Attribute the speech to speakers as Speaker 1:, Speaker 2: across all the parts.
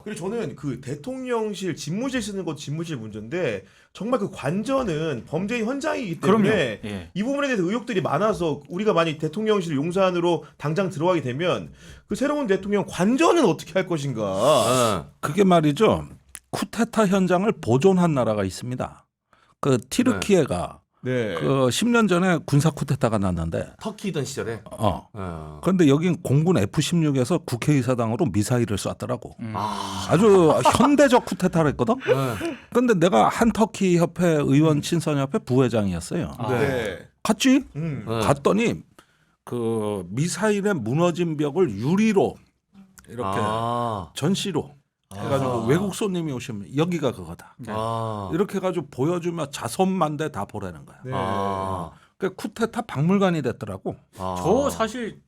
Speaker 1: 그리고 저는 그 대통령실 집무실 쓰는 것도 집무실 문제인데 정말 그 관저는 범죄 현장이기 때문에
Speaker 2: 예.
Speaker 1: 이 부분에 대해서 의혹들이 많아서 우리가 만약 대통령실 용산으로 당장 들어가게 되면 그 새로운 대통령 관저는 어떻게 할 것인가.
Speaker 3: 그게 말이죠. 쿠데타 현장을 보존한 나라가 있습니다. 그 티르키예가
Speaker 1: 네.
Speaker 3: 그 10년 전에 군사 쿠데타가 났는데
Speaker 4: 터키던 시절에.
Speaker 3: 그런데 여긴 공군 F-16에서 국회의사당으로 미사일을 쐈더라고.
Speaker 4: 아.
Speaker 3: 아주 현대적 쿠데타를 했거든. 그런데 내가 한터키 협회 의원 친선협회 부회장이었어요.
Speaker 1: 네.
Speaker 3: 갔지?
Speaker 1: 음.
Speaker 3: 갔더니 그 미사일의 무너진 벽을 유리로 이렇게 전시로 해가지고 외국 손님이 오시면 여기가 그거다. 이렇게 해가지고 보여주면 자선만대 다 보라는 거야.
Speaker 1: 네.
Speaker 3: 그 쿠데타 박물관이 됐더라고.
Speaker 2: 저 사실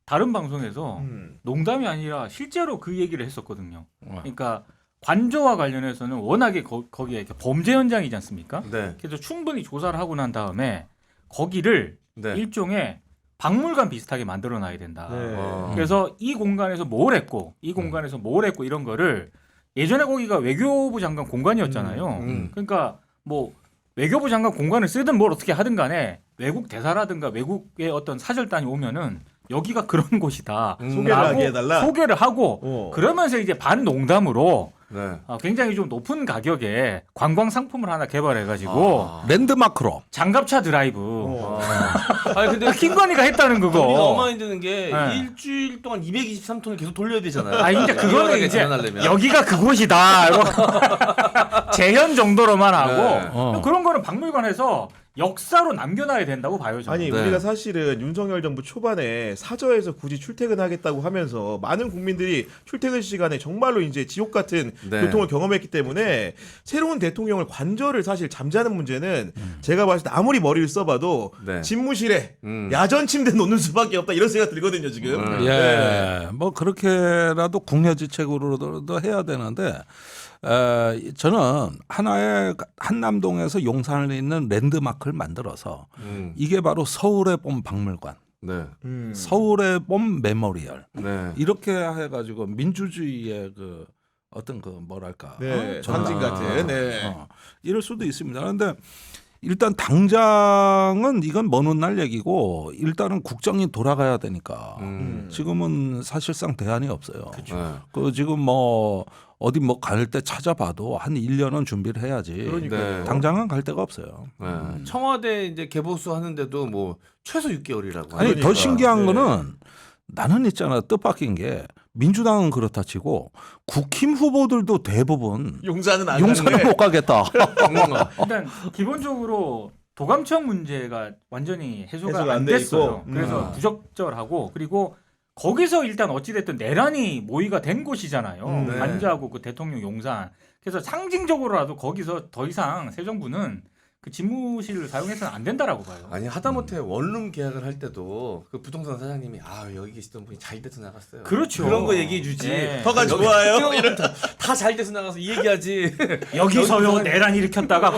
Speaker 2: 다른 방송에서
Speaker 1: 음.
Speaker 2: 농담이 아니라 실제로 그 얘기를 했었거든요. 그러니까 관저와 관련해서는 워낙에 거기에 이렇게 범죄 현장이지 않습니까?
Speaker 4: 네.
Speaker 2: 그래서 충분히 조사를 하고 난 다음에 거기를
Speaker 4: 네.
Speaker 2: 일종의 박물관 비슷하게 만들어 놔야 된다.
Speaker 1: 네.
Speaker 2: 그래서 이 공간에서 뭘 했고 이 공간에서 뭘 했고 이런 거를 예전에 거기가 외교부 장관 공간이었잖아요. 그러니까 뭐 외교부 장관 공간을 쓰든 뭘 어떻게 하든 간에 외국 대사라든가 외국의 어떤 사절단이 오면은 여기가 그런 곳이다.
Speaker 1: 소개를
Speaker 2: 라고
Speaker 1: 하게 해달라.
Speaker 2: 소개를 하고 그러면서 이제 반농담으로
Speaker 4: 네.
Speaker 2: 굉장히 좀 높은 가격에 관광 상품을 하나 개발해가지고
Speaker 3: 랜드마크로.
Speaker 2: 장갑차 드라이브.
Speaker 4: 아니 근데
Speaker 2: 김건희가 했다는
Speaker 4: 우리가
Speaker 2: 그거.
Speaker 4: 어마이 드는 게
Speaker 2: 네.
Speaker 4: 일주일 동안 223톤을 계속 돌려야 되잖아요.
Speaker 2: 아 이제 그거는
Speaker 4: 시원하게
Speaker 2: 이제
Speaker 4: 재현하려면.
Speaker 2: 여기가 그곳이다. 재현 정도로만 하고
Speaker 4: 네.
Speaker 2: 그런 거는 박물관에서 역사로 남겨놔야 된다고 봐요. 저는.
Speaker 1: 아니
Speaker 4: 네.
Speaker 1: 우리가 사실은 윤석열 정부 초반에 사저에서 굳이 출퇴근하겠다고 하면서 많은 국민들이 출퇴근 시간에 정말로 이제 지옥 같은
Speaker 4: 네.
Speaker 1: 교통을 경험했기 때문에 새로운 대통령을 관저를 사실 잠자는 문제는 제가 봤을 때 아무리 머리를 써봐도
Speaker 4: 네.
Speaker 1: 집무실에 야전 침대 놓는 수밖에 없다 이런 생각 들거든요 지금.
Speaker 3: 예, 뭐 그렇게라도 국내지책으로도 해야 되는데 저는 하나의 한남동에서 용산에 있는 랜드마크를 만들어서 이게 바로 서울의 봄 박물관,
Speaker 4: 네.
Speaker 3: 서울의 봄 메모리얼
Speaker 4: 네.
Speaker 3: 이렇게 해가지고 민주주의의 그 어떤 그 뭐랄까
Speaker 1: 네,
Speaker 3: 전당.
Speaker 1: 상징 같은. 네.
Speaker 3: 이럴 수도 있습니다. 그런데 일단 당장은 이건 먼 훗날 얘기고 일단은 국정이 돌아가야 되니까 지금은 사실상 대안이 없어요.
Speaker 4: 네.
Speaker 3: 그 지금 뭐 어디 뭐 갈 때 찾아봐도 한 1년은 준비를 해야지.
Speaker 4: 네.
Speaker 3: 당장은 갈 데가 없어요.
Speaker 4: 네. 청와대 이제 개보수 하는데도 뭐 최소 6개월이라고.
Speaker 3: 아니
Speaker 1: 그러니까.
Speaker 3: 더 신기한
Speaker 1: 네.
Speaker 3: 거는 나는 있잖아 뜻밖인 게 민주당은 그렇다 치고 국힘 후보들도 대부분
Speaker 1: 용산은 안
Speaker 3: 용산을
Speaker 1: 가는데.
Speaker 3: 못 가겠다.
Speaker 2: 일단 기본적으로 도감청 문제가 완전히 해소가
Speaker 1: 해소가
Speaker 2: 안
Speaker 1: 안 돼
Speaker 2: 됐어요.
Speaker 1: 있고.
Speaker 2: 그래서 부적절하고 그리고 거기서 일단 어찌됐든 내란이 모의가 된 곳이잖아요.
Speaker 1: 네.
Speaker 2: 관저하고 그 대통령 용산. 그래서 상징적으로라도 거기서 더 이상 새 정부는 그 집무실을 사용해서는 안 된다라고 봐요.
Speaker 4: 아니 하다못해 원룸 계약을 할 때도 그 부동산 사장님이 여기 계시던 분이 잘 돼서 나갔어요.
Speaker 2: 그렇죠.
Speaker 4: 그런 거 얘기해 주지.
Speaker 2: 네.
Speaker 1: 터가 좋아요.
Speaker 4: 이런 다 잘 돼서 나가서 이 얘기하지.
Speaker 2: 여기서요 내란 일으켰다가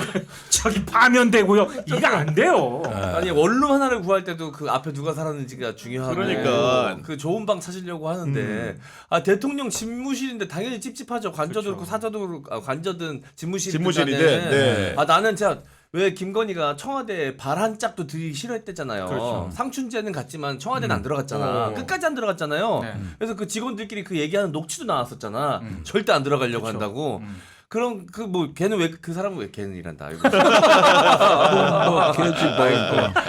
Speaker 2: 저기 파면되고요. 이게 안 돼요.
Speaker 4: 아니 원룸 하나를 구할 때도 그 앞에 누가 살았는지가 중요하고.
Speaker 1: 그러니까.
Speaker 4: 그 좋은 방 찾으려고 하는데 대통령 집무실인데 당연히 찝찝하죠. 관저도 그렇고 사저도 그렇고 관저든 집무실이든.
Speaker 1: 집무실이든, 네.
Speaker 4: 나는 진짜. 왜 김건희가 청와대 발 한 짝도 들이기 싫어했대잖아요.
Speaker 2: 그렇죠.
Speaker 4: 상춘제는 갔지만 청와대는 안 들어갔잖아. 끝까지 안 들어갔잖아요.
Speaker 2: 네.
Speaker 4: 그래서 그 직원들끼리 그 얘기하는 녹취도 나왔었잖아. 절대 안 들어가려고
Speaker 2: 그렇죠.
Speaker 4: 한다고. 그럼 그 뭐 걔는 왜 그 사람은 왜 걔는 이란다. 아이고.
Speaker 3: 걔지 뭐.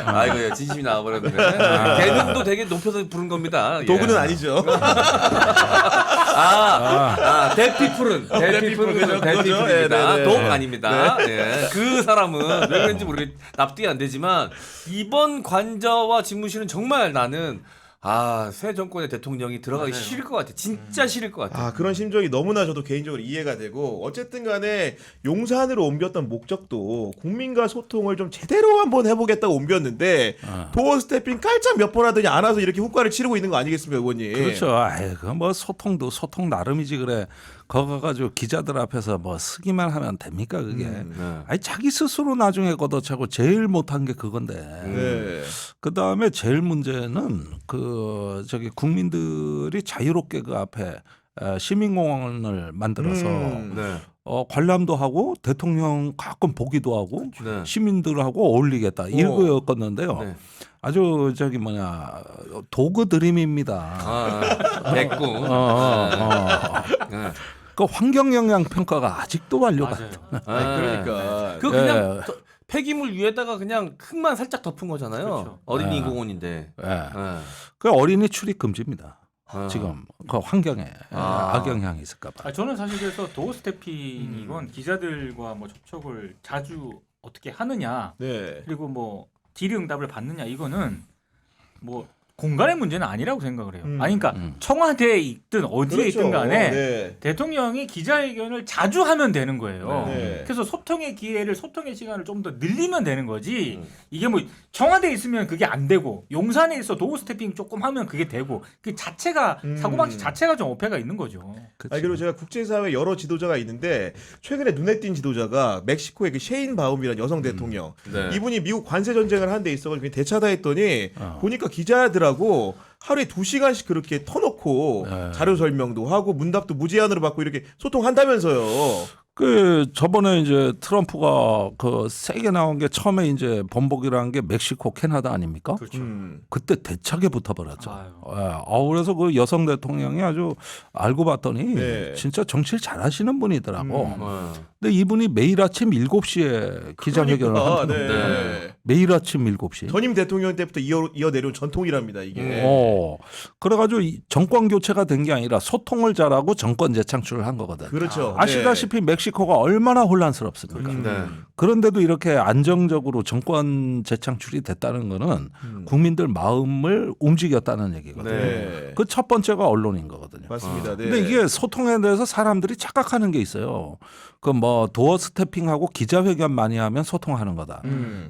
Speaker 4: 아이고 진심이 나와버렸네. 걔는 또 되게 높여서 부른 겁니다.
Speaker 1: 도구는
Speaker 4: 예.
Speaker 1: 아니죠.
Speaker 4: 대피풀은
Speaker 1: 그죠?
Speaker 4: 대피풀입니다.
Speaker 1: 네, 네.
Speaker 4: 독 아닙니다. 예. 그 사람은 왜 그런지 모르겠 납득이 안 되지만 이번 관저와 집무실은 정말 나는 새 정권의 대통령이 들어가기
Speaker 2: 맞아요.
Speaker 4: 싫을 것 같아. 진짜 싫을 것 같아.
Speaker 1: 그런 심정이 너무나 저도 개인적으로 이해가 되고 어쨌든 간에 용산으로 옮겼던 목적도 국민과 소통을 좀 제대로 한번 해보겠다고 옮겼는데 도어 스태핑 깔짝 몇 번 하더니 안 와서 이렇게 후과를 치르고 있는 거 아니겠습니까 의원님?
Speaker 3: 그렇죠. 그뭐 소통도 소통 나름이지 그래. 거기 가지고 기자들 앞에서 뭐 쓰기만 하면 됩니까 그게? 아니 자기 스스로 나중에 걷어차고 제일 못한 게 그건데.
Speaker 1: 네.
Speaker 3: 그 다음에 제일 문제는 그 저기 국민들이 자유롭게 그 앞에 시민공원을 만들어서
Speaker 4: 네.
Speaker 3: 관람도 하고 대통령 가끔 보기도 하고
Speaker 4: 네.
Speaker 3: 시민들하고 어울리겠다 이거였었는데요.
Speaker 4: 네.
Speaker 3: 아주 도구 드림입니다.
Speaker 4: 됐고. 네.
Speaker 3: 그 환경 영향 평가가 아직도 완료가
Speaker 2: 맞아요.
Speaker 1: 그러니까
Speaker 4: 그 그냥 폐기물 위에다가 그냥 흙만 살짝 덮은 거잖아요.
Speaker 2: 그렇죠.
Speaker 4: 어린이 공원인데.
Speaker 3: 예.
Speaker 4: 네.
Speaker 3: 그 어린이 출입 금지입니다.
Speaker 4: 아.
Speaker 3: 지금 그 환경에 악영향이 있을까봐.
Speaker 2: 저는 사실 그래서 도어 스태핑이건 기자들과 뭐 접촉을 자주 어떻게 하느냐
Speaker 1: 네.
Speaker 2: 그리고 뭐 질의응답을 받느냐 이거는 뭐 공간의 문제는 아니라고 생각을 해요. 아니 그러니까 청와대에 있든 어디에
Speaker 1: 그렇죠.
Speaker 2: 있든 간에
Speaker 1: 네.
Speaker 2: 대통령이 기자회견을 자주 하면 되는 거예요.
Speaker 1: 네.
Speaker 2: 그래서 소통의 기회를 소통의 시간을 좀 더 늘리면 되는 거지. 이게 뭐 청와대에 있으면 그게 안 되고 용산에 있어 도어 스태핑 조금 하면 그게 되고 그 자체가 사고방식 자체가 좀 어폐가 있는 거죠.
Speaker 1: 그리고 제가 국제사회 여러 지도자가 있는데 최근에 눈에 띈 지도자가 멕시코의 그 셰인 바움이라는 여성 대통령
Speaker 4: 네.
Speaker 1: 이분이 미국 관세 전쟁을 하는 데 있어서 대차다 했더니 보니까 기자들하고 하루에 2시간씩 그렇게 터놓고 자료 설명도 하고 문답도 무제한으로 받고 이렇게 소통한다면서요.
Speaker 3: 그 저번에 이제 트럼프가 그 세게 나온 게 처음에 이제 번복이라는 게 멕시코, 캐나다 아닙니까?
Speaker 2: 그렇죠.
Speaker 3: 그때 대차게 붙어버렸죠.
Speaker 2: 아유.
Speaker 3: 그래서 그 여성 대통령이 아주 알고 봤더니
Speaker 1: 네.
Speaker 3: 진짜 정치를 잘하시는 분이더라고.
Speaker 4: 어.
Speaker 3: 근데 이분이 매일 아침 7시에 기자회견을
Speaker 1: 그러니까,
Speaker 3: 하는 거예요.
Speaker 1: 네.
Speaker 3: 매일 아침 7시.
Speaker 1: 전임 대통령 때부터 이어내려온 전통이랍니다 이게.
Speaker 3: 그래가지고 정권 교체가 된 게 아니라 소통을 잘하고 정권 재창출을 한 거거든.
Speaker 1: 그렇죠.
Speaker 3: 아시다시피 멕시코가 얼마나 혼란스럽습니까?
Speaker 4: 네.
Speaker 3: 그런데도 이렇게 안정적으로 정권 재창출이 됐다는 거는 국민들 마음을 움직였다는 얘기거든요.
Speaker 1: 네.
Speaker 3: 그 첫 번째가 언론인 거거든요.
Speaker 1: 맞습니다. 네.
Speaker 3: 근데 이게 소통에 대해서 사람들이 착각하는 게 있어요. 그 뭐 도어 스태핑하고 기자회견 많이 하면 소통하는 거다.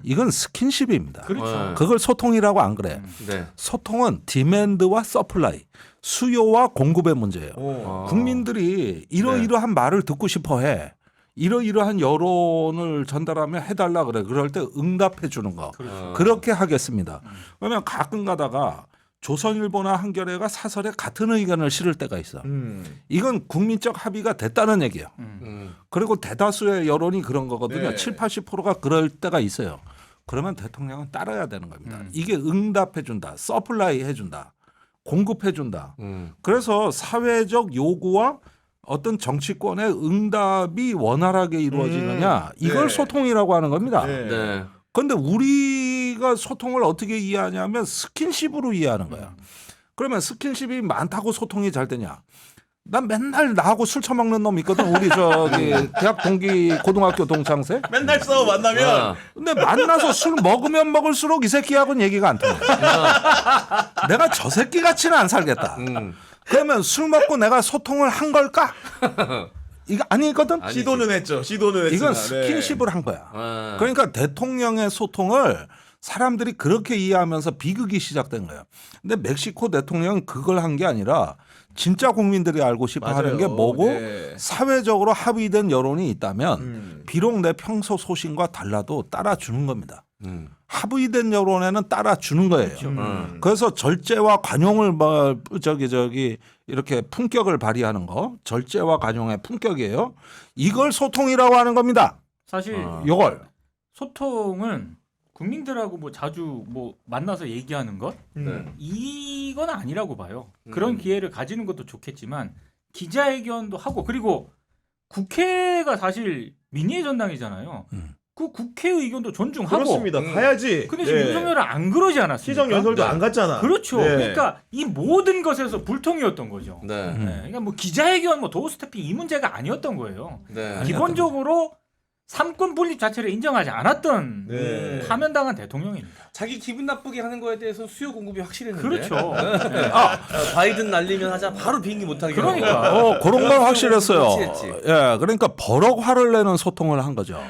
Speaker 3: 이건 스킨십입니다.
Speaker 2: 그렇죠.
Speaker 3: 그걸 소통이라고 안 그래.
Speaker 4: 네.
Speaker 3: 소통은 디맨드와 서플라이, 수요와 공급의 문제예요.
Speaker 1: 오.
Speaker 3: 국민들이 이러이러한 말을 듣고 싶어 해. 이러이러한 여론을 전달하면 해달라 그래. 그럴 때 응답해 주는 거. 그렇게 하겠습니다. 왜냐하면 가끔 가다가 조선일보나 한겨레가 사설에 같은 의견을 실을 때가 있어. 이건 국민적 합의가 됐다는 얘기예요. 그리고 대다수의 여론이 그런 거거든요.
Speaker 1: 네.
Speaker 3: 7, 80%가 그럴 때가 있어요. 그러면 대통령은 따라야 되는 겁니다. 이게 응답해 준다. 서플라이 해준다. 공급해 준다. 그래서 사회적 요구와 어떤 정치권의 응답이 원활하게 이루어지느냐 이걸
Speaker 1: 네.
Speaker 3: 소통이라고 하는 겁니다.
Speaker 4: 네.
Speaker 3: 그런데 우리가 소통을 어떻게 이해하냐면 스킨십으로 이해하는 거야. 그러면 스킨십이 많다고 소통이 잘 되냐? 난 맨날 나하고 술 처먹는 놈 있거든. 우리 대학 동기 고등학교 동창생.
Speaker 1: 맨날 싸워 만나면
Speaker 3: 근데 만나서 술 먹으면 먹을수록 이 새끼하고는 얘기가 안 통해. 내가 저 새끼 같이는 안 살겠다. 그러면 술 먹고 내가 소통을 한 걸까? 이거 아니거든.
Speaker 1: 시도는 했죠. 시도는 했으나.
Speaker 3: 이건 스킨십을 한 거야.
Speaker 4: 네.
Speaker 3: 그러니까 대통령의 소통을 사람들이 그렇게 이해하면서 비극이 시작된 거예요. 근데 멕시코 대통령은 그걸 한 게 아니라 진짜 국민들이 알고 싶어
Speaker 1: 맞아요.
Speaker 3: 하는 게 뭐고
Speaker 1: 네.
Speaker 3: 사회적으로 합의된 여론이 있다면 비록 내 평소 소신과 달라도 따라주는 겁니다. 합의된 여론에는 따라주는 거예요. 그래서 절제와 관용을 이렇게 품격을 발휘하는 거, 절제와 관용의 품격이에요. 이걸 소통이라고 하는 겁니다.
Speaker 2: 사실
Speaker 3: 이걸
Speaker 2: 소통은 국민들하고 뭐 자주 뭐 만나서 얘기하는 것 이건 아니라고 봐요. 그런 기회를 가지는 것도 좋겠지만 기자회견도 하고 그리고 국회가 사실 민의의 전당이잖아요. 그 국회 의견도 존중하고.
Speaker 1: 그렇습니다. 가야지.
Speaker 2: 근데 지금 윤석열은 안 그러지 않았습니까?
Speaker 1: 시정 연설도 안 갔잖아.
Speaker 2: 그렇죠.
Speaker 1: 네.
Speaker 2: 그러니까 이 모든 것에서 불통이었던 거죠.
Speaker 4: 네.
Speaker 2: 네. 그러니까 뭐 기자회견, 뭐 도어 스태핑 이 문제가 아니었던 거예요.
Speaker 4: 네.
Speaker 2: 기본적으로 삼권 분립 자체를 인정하지 않았던
Speaker 1: 네.
Speaker 2: 파면당한 대통령입니다.
Speaker 4: 자기 기분 나쁘게 하는 거에 대해서 수요 공급이 확실했는데.
Speaker 2: 그렇죠. 네.
Speaker 4: 바이든 날리면 하자 바로 비행기 못 타게.
Speaker 2: 그러니까.
Speaker 3: 그런 건 확실했어요.
Speaker 4: 확실했지.
Speaker 3: 예, 그러니까 버럭 화를 내는 소통을 한 거죠.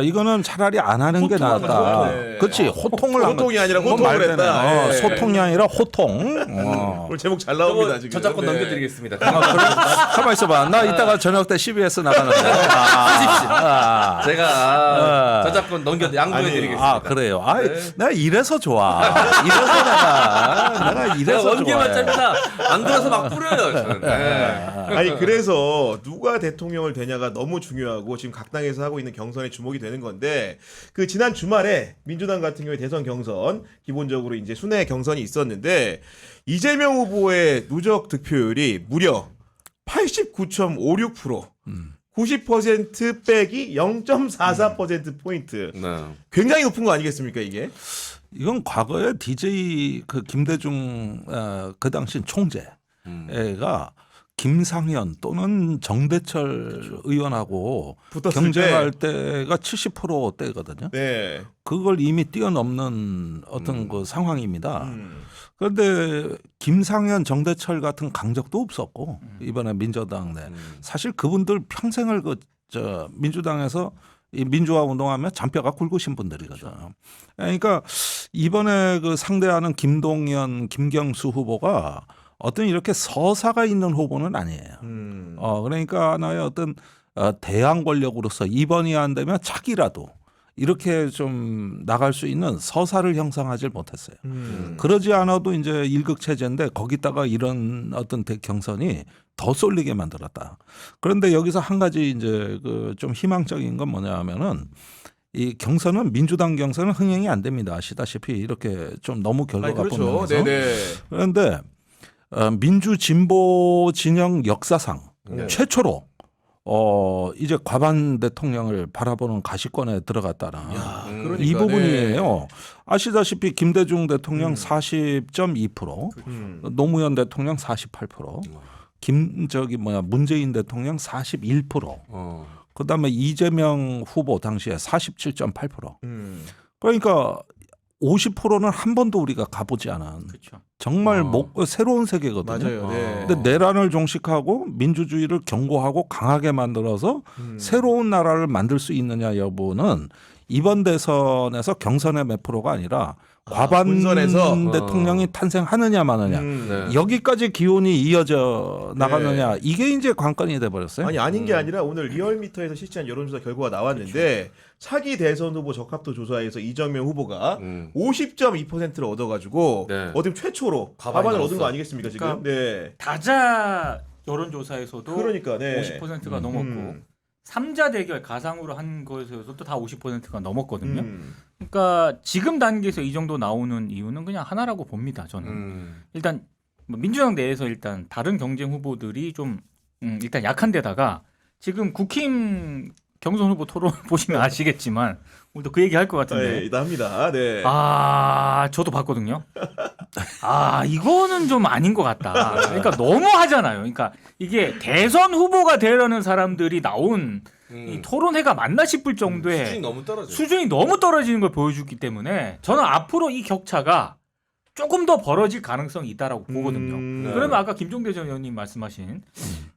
Speaker 3: 이거는 차라리 안 하는 게
Speaker 4: 호통하는
Speaker 3: 낫다.
Speaker 1: 거죠. 네.
Speaker 3: 그렇지, 호통을 한
Speaker 1: 호통이
Speaker 3: 거지.
Speaker 1: 아니라
Speaker 3: 그건
Speaker 1: 호통을
Speaker 3: 말 되네.
Speaker 1: 했다. 예.
Speaker 3: 소통이 아니라 호통.
Speaker 1: 오늘 제목 잘 나옵니다
Speaker 4: 저거
Speaker 1: 지금.
Speaker 4: 저작권
Speaker 1: 네.
Speaker 4: 넘겨드리겠습니다.
Speaker 3: 가만 있어봐. 나 이따가 저녁 때 CBS 나가는데.
Speaker 4: 제가 저작권 양도해드리겠습니다.
Speaker 3: 아 그래요. 아
Speaker 4: 네.
Speaker 3: 내가 이래서 좋아. 이래서 내가 이래서
Speaker 4: 원개
Speaker 3: 좋아해.
Speaker 4: 맞잡니다. 안 그래서 막 뿌려요. 저는. 네.
Speaker 1: 아니 그래서 누가 대통령을 되냐가 너무 중요하고 지금 각 당에서 하고 있는 경선에 주목이 되는 건데 그 지난 주말에 민주당 같은 경우에 대선 경선 기본적으로 이제 순회 경선이 있었는데 이재명 후보의 누적 득표율이 무려 89.56%. 90% 빼기 0.44% 포인트.
Speaker 4: 네.
Speaker 1: 굉장히 높은 거 아니겠습니까 이게?
Speaker 3: 이건 과거에 DJ 그 김대중 그 당시 총재가 김상현 또는 정대철 의원하고
Speaker 1: 붙었을
Speaker 3: 경쟁할 때가 70%대거든요.
Speaker 1: 네.
Speaker 3: 그걸 이미 뛰어넘는 어떤 그 상황입니다. 그런데 김상현, 정대철 같은 강적도 없었고 이번에 민주당 내 사실 그분들 평생을 저 민주당에서 이 민주화 운동하면 잔뼈가 굵으신 분들이거든요.
Speaker 1: 그렇죠.
Speaker 3: 그러니까 이번에 그 상대하는 김동연, 김경수 후보가 어떤 이렇게 서사가 있는 후보는 아니에요. 그러니까 하나의 어떤 대항 권력으로서 이번이 안 되면 차기라도 이렇게 좀 나갈 수 있는 서사를 형성하지 못했어요. 그러지 않아도 이제 일극 체제인데 거기다가 이런 어떤 경선이 더 쏠리게 만들었다. 그런데 여기서 한 가지 이제 그 좀 희망적인 건 뭐냐면은 이 경선은 민주당 경선은 흥행이 안 됩니다. 아시다시피 이렇게 좀 너무 결과가
Speaker 1: 그렇죠.
Speaker 3: 분명해서.
Speaker 1: 네네.
Speaker 3: 그런데 민주 진보 진영 역사상 최초로 이제 과반 대통령을 바라보는 가시권에 들어갔다는
Speaker 1: 그러니까,
Speaker 3: 이 부분이에요.
Speaker 1: 네.
Speaker 3: 아시다시피 김대중 대통령 40.2%, 노무현 대통령 48%, 문재인 대통령 41%, 그다음에 이재명 후보 당시에 47.8%. 그러니까 50%는 한 번도 우리가 가보지 않은
Speaker 2: 그렇죠.
Speaker 3: 정말 새로운 세계거든요.
Speaker 1: 맞아요. 네.
Speaker 3: 근데 내란을 종식하고 민주주의를 견고하고 강하게 만들어서 새로운 나라를 만들 수 있느냐 여부는 이번 대선에서 경선의 몇 프로가 아니라 과반
Speaker 1: 본선에서?
Speaker 3: 대통령이 탄생하느냐 마느냐
Speaker 4: 네.
Speaker 3: 여기까지 기온이 이어져 나가느냐
Speaker 1: 네.
Speaker 3: 이게 이제 관건이 돼버렸어요.
Speaker 1: 아니 아닌 게 아니라 오늘 리얼미터에서 실시한 여론조사 결과가 나왔는데 차기 대선 후보 적합도 조사에서 이재명 후보가 50.2%를 얻어가지고
Speaker 4: 네.
Speaker 1: 어떻게 최초로
Speaker 4: 과반이
Speaker 1: 과반을 얻은
Speaker 4: 넘었어.
Speaker 1: 거 아니겠습니까 지금? 네.
Speaker 2: 다자 여론조사에서도
Speaker 1: 그러니까 네.
Speaker 2: 50%가 넘었고 삼자 대결 가상으로 한 것에서도 다 50%가 넘었거든요. 그러니까 지금 단계에서 이 정도 나오는 이유는 그냥 하나라고 봅니다. 저는 일단 뭐 민주당 내에서 일단 다른 경쟁 후보들이 좀 일단 약한 데다가 지금 국힘 경선 후보 토론 보시면 아시겠지만 오늘도 그 얘기 할 것 같은데.
Speaker 1: 네, 납니다. 네.
Speaker 2: 저도 봤거든요. 이거는 좀 아닌 것 같다. 그러니까 너무 하잖아요. 그러니까 이게 대선 후보가 되려는 사람들이 나온 이 토론회가 맞나 싶을 정도의
Speaker 4: 수준이 너무 떨어져.
Speaker 2: 수준이 너무 떨어지는 걸 보여주기 때문에 저는 앞으로 이 격차가 조금 더 벌어질 가능성이 있다라고 보거든요. 그러면 아까 김종대 전 의원님 말씀하신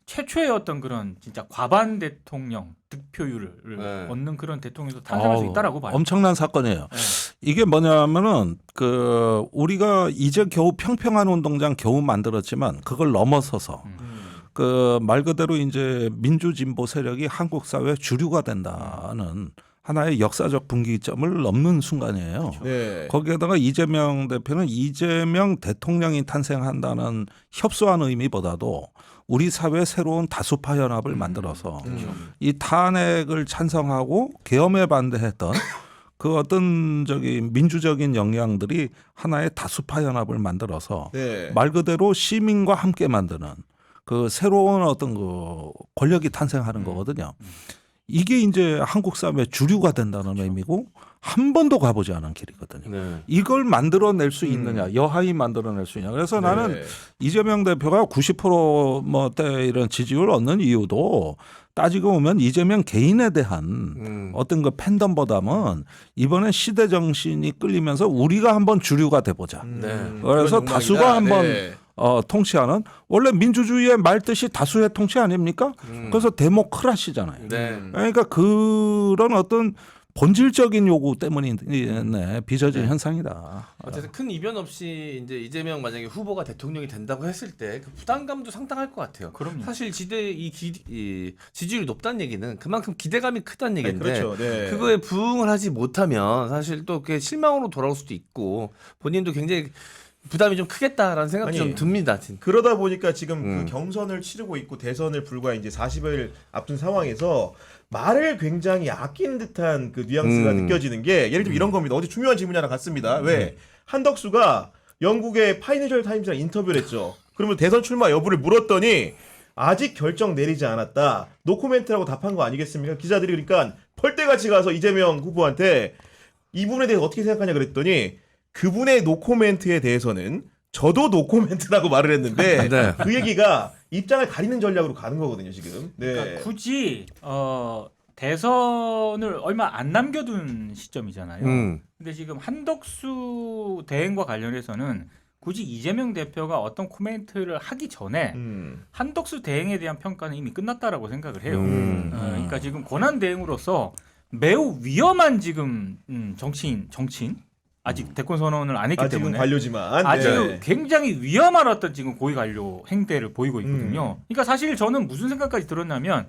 Speaker 2: 최초의 어떤 그런 진짜 과반 대통령 득표율을 얻는 그런 대통령도 탄생할 수 있다라고 봐요.
Speaker 3: 엄청난 사건이에요.
Speaker 2: 네.
Speaker 3: 이게 뭐냐면은 그 우리가 이제 겨우 평평한 운동장 겨우 만들었지만 그걸 넘어서서 그 말 그대로 이제 민주진보 세력이 한국 사회 주류가 된다는 하나의 역사적 분기점을 넘는 순간이에요.
Speaker 1: 네.
Speaker 3: 거기에다가 이재명 대표는 이재명 대통령이 탄생한다는 협소한 의미보다도 우리 사회의 새로운 다수파 연합을 만들어서 이 탄핵을 찬성하고 계엄에 반대했던 그 어떤 민주적인 영향들이 하나의 다수파 연합을 만들어서
Speaker 1: 네.
Speaker 3: 말 그대로 시민과 함께 만드는 그 새로운 어떤 그 권력이 탄생하는 거거든요. 이게 이제 한국 사회의 주류가 된다는 의미고 한 번도 가보지 않은 길이거든요.
Speaker 4: 네.
Speaker 3: 이걸 만들어낼 수 있느냐, 여하이 만들어낼 수 있냐. 그래서 나는
Speaker 1: 네.
Speaker 3: 이재명 대표가 90%대 이런 지지율을 얻는 이유도 따지고 보면 이재명 개인에 대한 어떤 그 팬덤보다는 이번에 시대 정신이 끌리면서 우리가 한번 주류가 돼보자.
Speaker 4: 네.
Speaker 3: 그래서
Speaker 1: 그런
Speaker 3: 다수가
Speaker 1: 욕망이다.
Speaker 3: 한번
Speaker 1: 네.
Speaker 3: 통치하는 원래 민주주의의 말뜻이 다수의 통치 아닙니까? 그래서 데모크라시잖아요.
Speaker 4: 네.
Speaker 3: 그러니까 그런 어떤 본질적인 요구 때문에 빚어진 현상이다.
Speaker 4: 어쨌든 큰 이변 없이 이제 이재명 만약에 후보가 대통령이 된다고 했을 때 그 부담감도 상당할 것 같아요.
Speaker 2: 그럼요.
Speaker 4: 사실 이 지지율이 높다는 얘기는 그만큼 기대감이 크다는
Speaker 1: 네,
Speaker 4: 얘기인데
Speaker 1: 그렇죠. 네.
Speaker 4: 그거에 부응을 하지 못하면 사실 또 그게 실망으로 돌아올 수도 있고 본인도 굉장히 부담이 좀 크겠다라는 생각도
Speaker 1: 아니,
Speaker 4: 좀 듭니다. 진짜.
Speaker 1: 그러다 보니까 지금 그 경선을 치르고 있고 대선을 불과 이제 40일 앞둔 상황에서 말을 굉장히 아끼는 듯한 그 뉘앙스가 느껴지는 게 예를 들면 이런 겁니다. 어제 중요한 질문이 하나 갔습니다. 왜 한덕수가 영국의 파이낸셜 타임즈랑 인터뷰를 했죠. 그러면 대선 출마 여부를 물었더니 아직 결정 내리지 않았다. 노코멘트라고 답한 거 아니겠습니까? 기자들이 그러니까 펄떼같이 가서 이재명 후보한테 이 부분에 대해서 어떻게 생각하냐 그랬더니 그분의 노코멘트에 대해서는 저도 노코멘트라고 말을 했는데
Speaker 4: 네.
Speaker 1: 그 얘기가 입장을 가리는 전략으로 가는 거거든요 지금. 네.
Speaker 2: 그러니까 굳이 대선을 얼마 안 남겨둔 시점이잖아요. 근데 지금 한덕수 대행과 관련해서는 굳이 이재명 대표가 어떤 코멘트를 하기 전에 한덕수 대행에 대한 평가는 이미 끝났다라고 생각을 해요. 그러니까 지금 권한 대행으로서 매우 위험한 지금 정치인 아직 대권 선언을 안 했기
Speaker 1: 아직은
Speaker 2: 때문에
Speaker 1: 관료지만
Speaker 2: 아직은
Speaker 1: 네.
Speaker 2: 굉장히 위험한 어떤 지금 고위 관료 행태를 보이고 있거든요. 그러니까 사실 저는 무슨 생각까지 들었냐면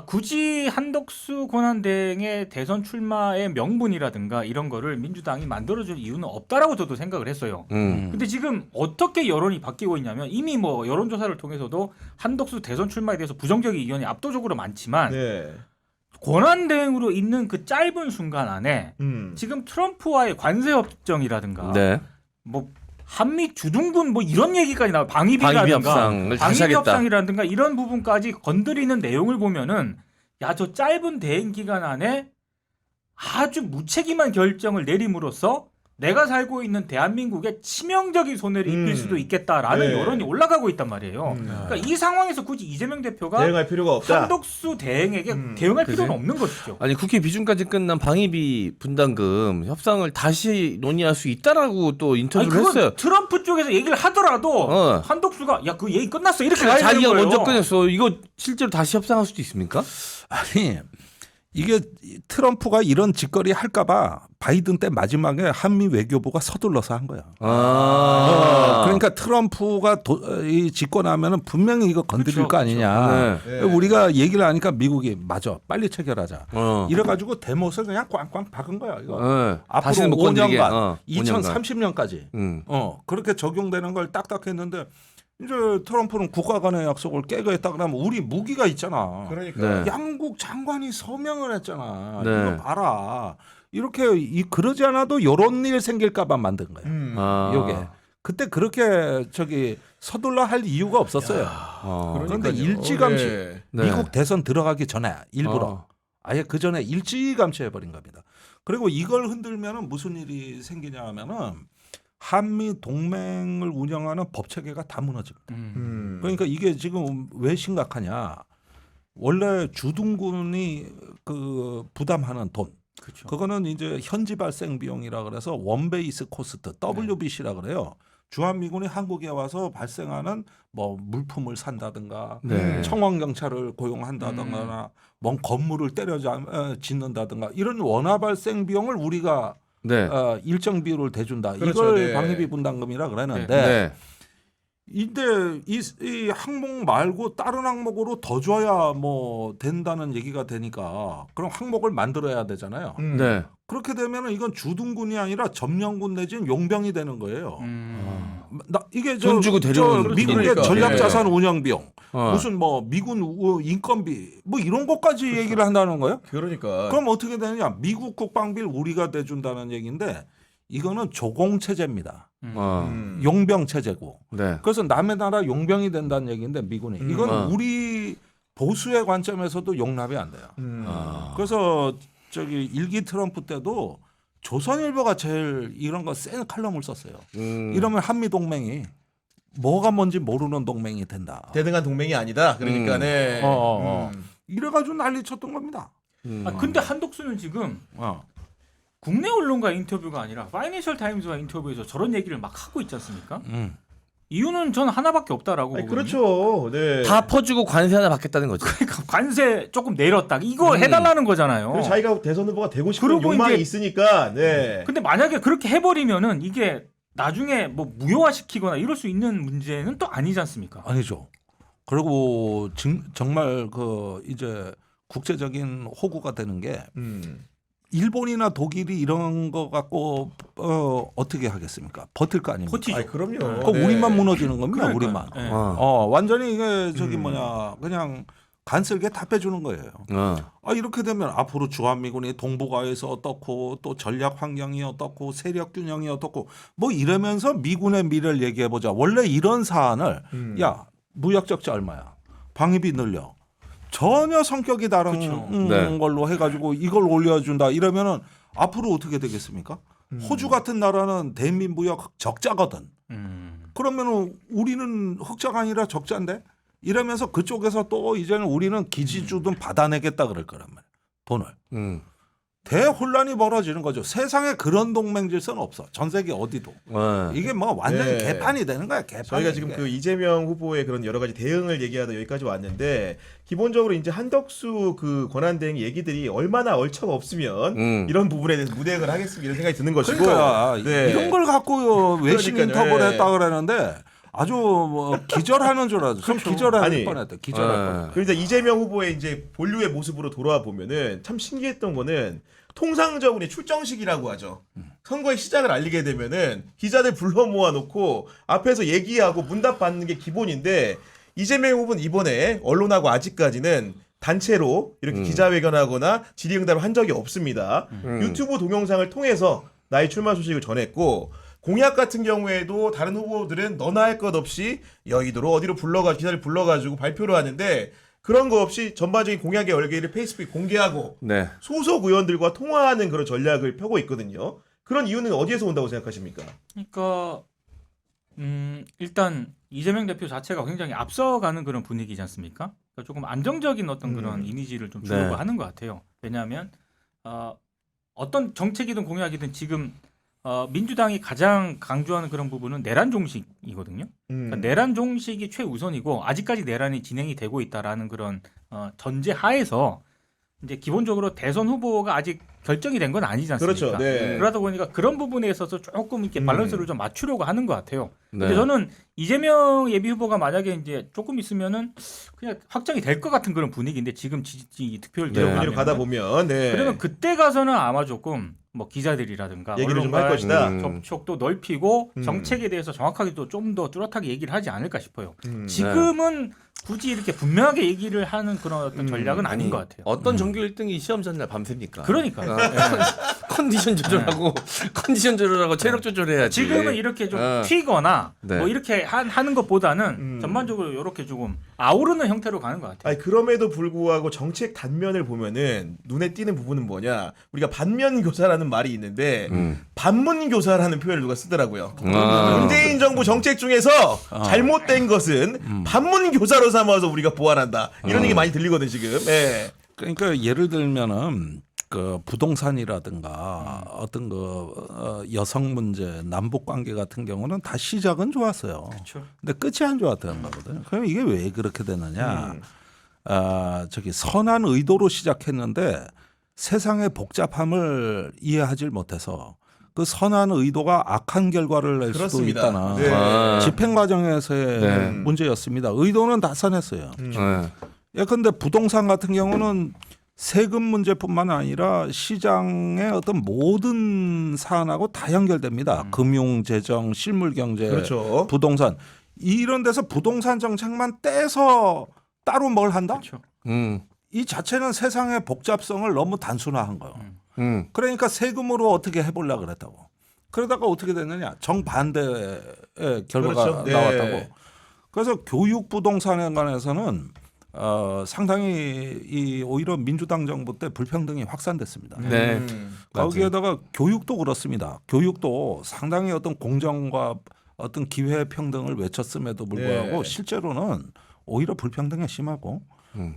Speaker 2: 굳이 한덕수 권한대행의 대선 출마의 명분이라든가 이런 거를 민주당이 만들어줄 이유는 없다라고 저도 생각을 했어요. 근데 지금 어떻게 여론이 바뀌고 있냐면 이미 뭐 여론조사를 통해서도 한덕수 대선 출마에 대해서 부정적인 의견이 압도적으로 많지만
Speaker 1: 네.
Speaker 2: 권한대행으로 있는 그 짧은 순간 안에 지금 트럼프와의 관세 협정이라든가
Speaker 4: 네.
Speaker 2: 뭐 한미 주둔군 뭐 이런 얘기까지 나와
Speaker 4: 방위비
Speaker 2: 방위비라든가
Speaker 4: 협상을 다시 하겠다.
Speaker 2: 협상이라든가 이런 부분까지 건드리는 내용을 보면은 야 저 짧은 대행 기간 안에 아주 무책임한 결정을 내림으로써 내가 살고 있는 대한민국에 치명적인 손해를 입힐 수도 있겠다라는
Speaker 1: 네.
Speaker 2: 여론이 올라가고 있단 말이에요. 그러니까 이 상황에서 굳이 이재명 대표가
Speaker 1: 대응할 필요가 없다.
Speaker 2: 한덕수 대행에게 대응할
Speaker 4: 그치?
Speaker 2: 필요는 없는 것이죠.
Speaker 4: 아니 국회 비준까지 끝난 방위비 분담금 협상을 다시 논의할 수 있다라고 또 인터뷰를
Speaker 2: 그건
Speaker 4: 했어요.
Speaker 2: 트럼프 쪽에서 얘기를 하더라도
Speaker 4: 어.
Speaker 2: 한덕수가 야 그 얘기 끝났어 이렇게 가야 되는
Speaker 4: 자기가
Speaker 2: 거예요.
Speaker 4: 먼저 꺼냈어. 이거 실제로 다시 협상할 수도 있습니까?
Speaker 3: 아니 이게 트럼프가 이런 짓거리 할까봐 바이든 때 마지막에 한미 외교부가 서둘러서 한 거야. 그러니까 트럼프가 이 짓고 나면은 분명히 이거 건드릴
Speaker 2: 그렇죠,
Speaker 3: 거 아니냐.
Speaker 1: 네.
Speaker 3: 우리가 얘기를 하니까 미국이 맞아 빨리 체결하자.
Speaker 4: 어.
Speaker 3: 이래가지고 대못을 그냥 꽝꽝 박은 거야. 이거.
Speaker 4: 네.
Speaker 3: 앞으로
Speaker 4: 다시는 못 건드리게.
Speaker 3: 5년간,
Speaker 4: 5년간.
Speaker 3: 2030년까지. 그렇게 적용되는 걸 딱딱 했는데 이제 트럼프는 국가 간의 약속을 깨겠다 그러면 우리 무기가 있잖아.
Speaker 1: 그러니까.
Speaker 4: 네.
Speaker 3: 양국 장관이 서명을 했잖아.
Speaker 4: 네.
Speaker 3: 이거 봐라. 이렇게 그러지 않아도 이런 일 생길까봐 만든 거야. 요게 그때 그렇게 서둘러 할 이유가 없었어요. 그런데
Speaker 1: 그러니까요.
Speaker 3: 일찌감치
Speaker 1: 네.
Speaker 4: 네.
Speaker 3: 미국 대선 들어가기 전에 일부러 아예 그 전에 일찌감치 해버린 겁니다. 그리고 이걸 흔들면은 무슨 일이 생기냐 하면은 한미 동맹을 운영하는 법 체계가 다 무너집니다. 그러니까 이게 지금 왜 심각하냐? 원래 주둔군이 그 부담하는 돈,
Speaker 2: 그렇죠.
Speaker 3: 그거는 이제 현지 발생 비용이라 그래서 원베이스 코스트 (WBC라 그래요). 주한미군이 한국에 와서 발생하는 뭐 물품을 산다든가,
Speaker 4: 네.
Speaker 3: 청원 경찰을 고용한다든가, 뭔 건물을 짓는다든가 이런 원화 발생 비용을 우리가
Speaker 4: 네.
Speaker 3: 일정 비율을 대준다.
Speaker 1: 그렇죠,
Speaker 3: 이걸
Speaker 1: 네.
Speaker 3: 방위비 분담금이라 그러는데
Speaker 4: 네.
Speaker 3: 이때 이 항목 말고 다른 항목으로 더 줘야 뭐 된다는 얘기가 되니까 그럼 항목을 만들어야 되잖아요.
Speaker 4: 네.
Speaker 3: 그렇게 되면은 이건 주둔군이 아니라 점령군 내지는 용병이 되는 거예요. 이게
Speaker 4: 돈 주고 데려오는
Speaker 3: 저
Speaker 4: 거지.
Speaker 3: 미국의
Speaker 1: 그러니까.
Speaker 3: 전략자산 운영 비용,
Speaker 4: 어.
Speaker 3: 무슨 뭐 미군 인건비 뭐 이런 것까지 얘기를 한다는 거예요.
Speaker 1: 그러니까.
Speaker 3: 그럼 어떻게 되느냐? 미국 국방비를 우리가 대준다는 얘기인데 이거는 조공 체제입니다. 용병 체제고.
Speaker 4: 네.
Speaker 3: 그래서 남의 나라 용병이 된다는 얘기인데 미군이 이건
Speaker 4: 음.
Speaker 3: 우리 보수의 관점에서도 용납이 안 돼요. 그래서 일기 트럼프 때도 조선일보가 제일 이런 거 센 칼럼을 썼어요. 이러면 한미 동맹이 뭐가 뭔지 모르는 동맹이 된다.
Speaker 1: 대등한 동맹이 아니다. 그러니까 네.
Speaker 3: 이래가지고 난리 쳤던 겁니다.
Speaker 2: 근데 한덕수는 지금 국내 언론과 인터뷰가 아니라 파이낸셜 타임즈와 인터뷰에서 저런 얘기를 막 하고 있지 않습니까? 이유는 저는 하나밖에 없다라고
Speaker 1: 아니,
Speaker 2: 보거든요.
Speaker 1: 그렇죠. 네.
Speaker 4: 다 퍼주고 관세 하나 받겠다는 거죠.
Speaker 2: 그러니까 관세 조금 내렸다. 이거 해달라는 거잖아요.
Speaker 1: 그리고 자기가 대선 후보가 되고 싶은
Speaker 2: 그리고
Speaker 1: 욕망이
Speaker 2: 이제-
Speaker 1: 있으니까. 네.
Speaker 2: 근데 만약에 그렇게 해버리면은 이게 나중에 뭐 무효화시키거나 이럴 수 있는 문제는 또 아니지 않습니까?
Speaker 3: 아니죠. 그리고 정말 그 이제 국제적인 호구가 되는 게 일본이나 독일이 이런 거 갖고 어떻게 하겠습니까? 버틸 거 아닙니까?
Speaker 2: 버티죠.
Speaker 1: 아니, 그럼요.
Speaker 3: 그
Speaker 1: 네.
Speaker 3: 우리만 무너지는 겁니다.
Speaker 2: 그러니까요.
Speaker 3: 우리만.
Speaker 2: 네.
Speaker 3: 완전히 이게 저기 뭐냐 그냥 간쓸게 다 빼주는 거예요. 이렇게 되면 앞으로 주한미군이 동북아에서 어떻고 또 전략 환경이 어떻고 세력 균형이 어떻고 뭐 이러면서 미군의 미래를 얘기해 보자. 원래 이런 사안을 야 무역 적자 얼마야? 방위비 늘려. 전혀 성격이 다른
Speaker 2: 그렇죠.
Speaker 4: 네.
Speaker 3: 걸로 해가지고 이걸 올려준다 이러면은 앞으로 어떻게 되겠습니까? 호주 같은 나라는 대미 무역 적자거든. 그러면은 우리는 흑자가 아니라 적자인데 이러면서 그쪽에서 또 이제는 우리는 기지주든 받아내겠다 그럴 거란 말이야. 돈을. 대혼란이 벌어지는 거죠. 세상에 그런 동맹 질서는 없어. 전 세계 어디도. 이게 뭐 완전히
Speaker 1: 네.
Speaker 3: 개판이 되는 거야. 개판.
Speaker 1: 저희가 지금 그 이재명 후보의 그런 여러 가지 대응을 얘기하다 여기까지 왔는데 기본적으로 이제 한덕수 그 권한대행 얘기들이 얼마나 얼처가 없으면 이런 부분에 대해서 무대응을 하겠습니다 이런 생각이 드는 것이고
Speaker 3: 그러니까
Speaker 1: 네.
Speaker 3: 이런 걸 갖고 외신
Speaker 1: 그러니까요.
Speaker 3: 인터뷰를
Speaker 1: 네.
Speaker 3: 했다 그러는데 아주 뭐 기절하는 줄 알았어. 좀
Speaker 1: 그렇죠.
Speaker 3: 기절할
Speaker 1: 아니,
Speaker 3: 뻔했다. 기절할 뻔.
Speaker 1: 그러니까 이재명 후보의 이제 본류의 모습으로 돌아와 보면은 참 신기했던 거는 통상적으로 출정식이라고 하죠. 선거의 시작을 알리게 되면은 기자들 불러 모아놓고 앞에서 얘기하고 문답 받는 게 기본인데 이재명 후보는 이번에 언론하고 아직까지는 단체로 이렇게 기자회견하거나 질의응답을 한 적이 없습니다. 유튜브 동영상을 통해서 나의 출마 소식을 전했고 공약 같은 경우에도 다른 후보들은 너나 할 것 없이 여의도로 어디로 기자를 불러가지고 발표를 하는데 그런 거 없이 전반적인 공약의 얼개를 페이스북에 공개하고
Speaker 4: 네.
Speaker 1: 소속 의원들과 통화하는 그런 전략을 펴고 있거든요. 그런 이유는 어디에서 온다고 생각하십니까?
Speaker 2: 그러니까 일단 이재명 대표 자체가 굉장히 앞서가는 그런 분위기지 않습니까? 그러니까 조금 안정적인 어떤 그런 이미지를 좀 주려고
Speaker 4: 네. 하는
Speaker 2: 하는 것 같아요. 왜냐하면 어떤 정책이든 공약이든 지금 민주당이 가장 강조하는 그런 부분은 내란 종식이거든요. 그러니까 내란 종식이 최우선이고 아직까지 내란이 진행이 되고 있다라는 그런 전제 하에서 이제 기본적으로 대선 후보가 아직 결정이 된 건 아니지 않습니까?
Speaker 1: 그렇죠. 네.
Speaker 2: 그러다 보니까 그런 부분에 있어서 조금 이렇게 밸런스를 좀 맞추려고 하는 것 같아요. 근데
Speaker 4: 네.
Speaker 2: 저는 이재명 예비 후보가 만약에 이제 조금 있으면은 그냥 확정이 될 것 같은 그런 분위기인데 지금 득표율
Speaker 4: 네.
Speaker 1: 분위기로
Speaker 2: 들어가면
Speaker 1: 가다 보면 네.
Speaker 2: 그러면 그때 가서는 아마 조금 뭐 기자들이라든가
Speaker 1: 얘기를 좀 할
Speaker 2: 언론과의
Speaker 1: 것이다.
Speaker 2: 접촉도 넓히고 정책에 대해서 정확하게 또 좀 더 뚜렷하게 얘기를 하지 않을까 싶어요.
Speaker 1: 네.
Speaker 2: 지금은 굳이 이렇게 분명하게 얘기를 하는 그런 어떤 전략은 아닌 것 같아요.
Speaker 4: 어떤 전교 1등이 시험 전날 밤새입니까?
Speaker 2: 그러니까
Speaker 4: 컨디션 조절하고 컨디션 조절하고 체력 조절해야지.
Speaker 2: 지금은 이렇게 좀
Speaker 4: 어.
Speaker 2: 튀거나
Speaker 4: 네.
Speaker 2: 뭐 이렇게 하는 것보다는 전반적으로 이렇게 조금 아우르는 형태로 가는 것 같아요.
Speaker 1: 아니 그럼에도 불구하고 정책 단면을 보면은 눈에 띄는 부분은 뭐냐? 우리가 반면 교사라는 말이 있는데 반문 교사라는 표현을 누가 쓰더라고요. 문재인 정부 정책 중에서 잘못된 것은 반문 교사로 삼아서 우리가 보완한다. 이런 얘기 많이 들리거든 지금. 네.
Speaker 3: 그러니까 예를 들면은 그 부동산이라든가 어떤 그 여성 문제, 남북 관계 같은 경우는 다 시작은 좋았어요.
Speaker 2: 그렇죠.
Speaker 3: 근데 끝이 안 좋았다는 거거든요. 그럼 이게 왜 그렇게 되느냐? 저기 선한 의도로 시작했는데 세상의 복잡함을 이해하지 못해서 그 선한 의도가 악한 결과를 낼
Speaker 1: 그렇습니다.
Speaker 3: 수도 있다는
Speaker 1: 네.
Speaker 3: 집행 과정에서의
Speaker 4: 네.
Speaker 3: 문제였습니다. 의도는 다 선했어요.
Speaker 4: 네.
Speaker 3: 예컨대 부동산 같은 경우는 세금 문제뿐만 아니라 시장의 어떤 모든 사안하고 다 연결됩니다. 금융, 재정, 실물 경제,
Speaker 1: 그렇죠.
Speaker 3: 부동산 이런 데서 부동산 정책만 떼서 따로 뭘 한다?
Speaker 2: 그렇죠.
Speaker 3: 이 자체는 세상의 복잡성을 너무 단순화한 거예요. 그러니까 세금으로 어떻게 해보려고 그랬다고. 그러다가 어떻게 됐느냐? 정반대의 결과가
Speaker 1: 그렇죠. 네.
Speaker 3: 나왔다고. 그래서 교육 부동산에 관해서는 상당히 오히려 민주당 정부 때 불평등이 확산됐습니다.
Speaker 4: 네.
Speaker 3: 거기에다가 교육도 그렇습니다. 교육도 상당히 어떤 공정과 어떤 기회 평등을 외쳤음에도 불구하고
Speaker 1: 네.
Speaker 3: 실제로는 오히려 불평등이 심하고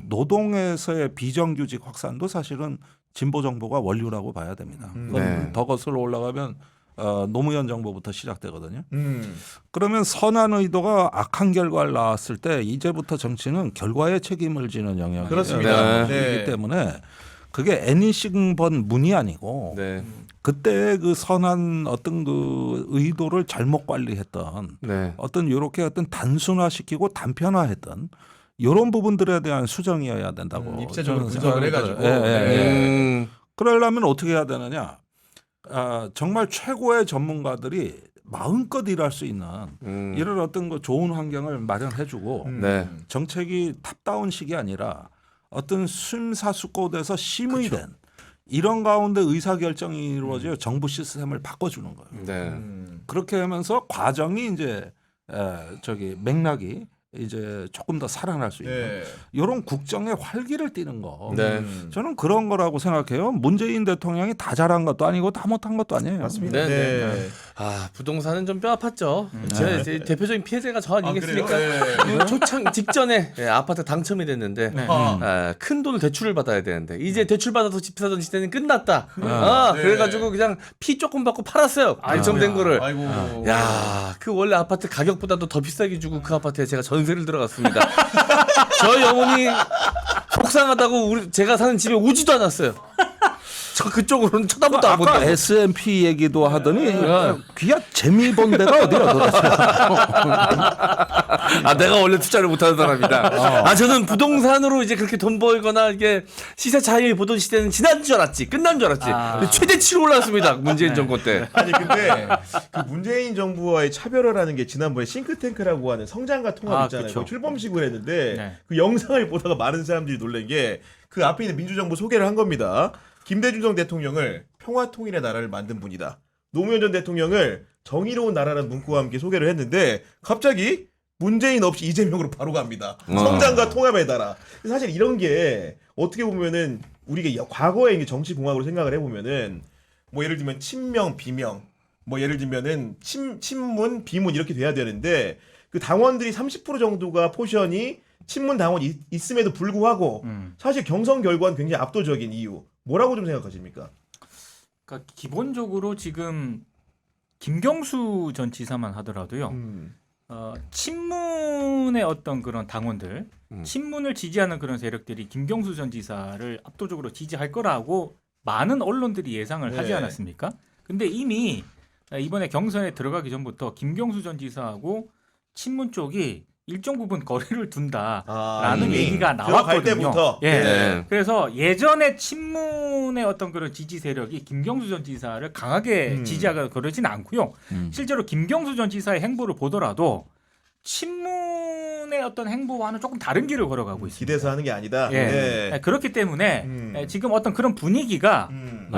Speaker 3: 노동에서의 비정규직 확산도 사실은 진보 정부가 원류라고 봐야 됩니다. 그건
Speaker 4: 네.
Speaker 3: 더 거슬러 올라가면 노무현 정부부터 시작되거든요. 그러면 선한 의도가 악한 결과를 낳았을 때 이제부터 정치는 결과에 책임을 지는 영역이기
Speaker 1: 그렇습니다. 네.
Speaker 3: 때문에 그게 애니싱번 문이 아니고
Speaker 4: 네.
Speaker 3: 그때 그 선한 어떤 그 의도를 잘못 관리했던
Speaker 4: 네.
Speaker 3: 어떤 이렇게 어떤 단순화시키고 단편화했던 이런 부분들에 대한 수정이어야 된다고
Speaker 1: 입체적으로
Speaker 3: 저는
Speaker 1: 분석을
Speaker 3: 생각을
Speaker 1: 해가지고.
Speaker 3: 해요.
Speaker 1: 네.
Speaker 3: 그러려면 어떻게 해야 되느냐? 정말 최고의 전문가들이 마음껏 일할 수 있는 이런 어떤 그 좋은 환경을 마련해주고
Speaker 4: 네.
Speaker 3: 정책이 탑다운식이 아니라 어떤 심사숙고돼서 심의된 이런 가운데 의사결정이 이루어져 정부 시스템을 바꿔주는 거예요.
Speaker 4: 네.
Speaker 3: 그렇게 하면서 과정이 이제 맥락이 이제 조금 더 살아날 수 있는
Speaker 1: 네.
Speaker 3: 이런 국정의 활기를 띠는 거.
Speaker 4: 네.
Speaker 3: 저는 그런 거라고 생각해요. 문재인 대통령이 다 잘한 것도 아니고 다 못한 것도 아니에요.
Speaker 1: 맞습니다.
Speaker 4: 네,
Speaker 1: 네.
Speaker 4: 아 부동산은 좀 뼈 아팠죠. 제 대표적인 피해자가 저 아니겠습니까?
Speaker 1: 그래요? 네.
Speaker 4: 초창 직전에 아파트 당첨이 됐는데
Speaker 2: 네.
Speaker 4: 큰 돈을 대출을 받아야 되는데 이제 대출 받아서 집 사던 시대는 끝났다.
Speaker 1: 네.
Speaker 4: 그래가지고 그냥 피 조금 받고 팔았어요. 당첨된 거를.
Speaker 1: 아이고.
Speaker 4: 야, 그 원래 아파트 가격보다도 더 비싸게 주고 그 아파트에 제가 전세를 들어갔습니다. 저희 어머니 속상하다고 제가 사는 집에 오지도 않았어요. 저 그쪽으로는 쳐다보도 안
Speaker 3: 아까
Speaker 4: 본다고.
Speaker 3: S&P 얘기도 하더니 귀야 재미 본 데가 어디야 도대체.
Speaker 4: 내가 원래 투자를 못하는 사람이다. 저는 부동산으로 이제 그렇게 돈 벌거나 이게 시세 차익을 보던 시대는 지난 줄 알았지, 끝난 줄 알았지. 근데 최대치로 올랐습니다. 문재인 정권 때.
Speaker 1: 아니 근데 그 문재인 정부와의 차별화라는 게 지난번에 싱크탱크라고 하는 성장과 통합 있잖아요.
Speaker 2: 그쵸.
Speaker 1: 거기 출범식을 했는데
Speaker 2: 네.
Speaker 1: 그 영상을 보다가 많은 사람들이 놀란 게 그 앞에 있는 민주정부 소개를 한 겁니다. 김대중 전 대통령을 평화통일의 나라를 만든 분이다. 노무현 전 대통령을 정의로운 나라라는 문구와 함께 소개를 했는데 갑자기 문재인 없이 이재명으로 바로 갑니다. 성장과 통합의 나라. 사실 이런 게 어떻게 보면은 우리가 과거의 이게 정치 공학으로 생각을 해보면은 뭐 예를 들면 친명, 비명, 뭐 예를 들면은 친문, 비문 이렇게 돼야 되는데 그 당원들이 30% 정도가 포션이 친문 당원이 있음에도 불구하고 사실 경선 결과는 굉장히 압도적인 이유 뭐라고 좀 생각하십니까?
Speaker 2: 그러니까 기본적으로 지금 김경수 전 지사만 하더라도요. 친문의 어떤 그런 당원들, 친문을 지지하는 그런 세력들이 김경수 전 지사를 압도적으로 지지할 거라고 많은 언론들이 예상을
Speaker 1: 네.
Speaker 2: 하지 않았습니까? 근데 이미 이번에 경선에 들어가기 전부터 김경수 전 지사하고 친문 쪽이 일정 부분 거리를 둔다라는
Speaker 1: 이미
Speaker 2: 얘기가
Speaker 1: 들어갈
Speaker 2: 나왔거든요.
Speaker 1: 때부터.
Speaker 2: 예.
Speaker 4: 네.
Speaker 2: 그래서 예전에 친문의 어떤 그런 지지 세력이 김경수 전 지사를 강하게 지지하거나 그러진 않고요. 실제로 김경수 전 지사의 행보를 보더라도 친문의 어떤 행보와는 조금 다른 길을 걸어가고 있습니다.
Speaker 1: 기대서 하는 게 아니다.
Speaker 2: 예.
Speaker 1: 네.
Speaker 2: 그렇기 때문에 지금 어떤 그런 분위기가
Speaker 1: 음.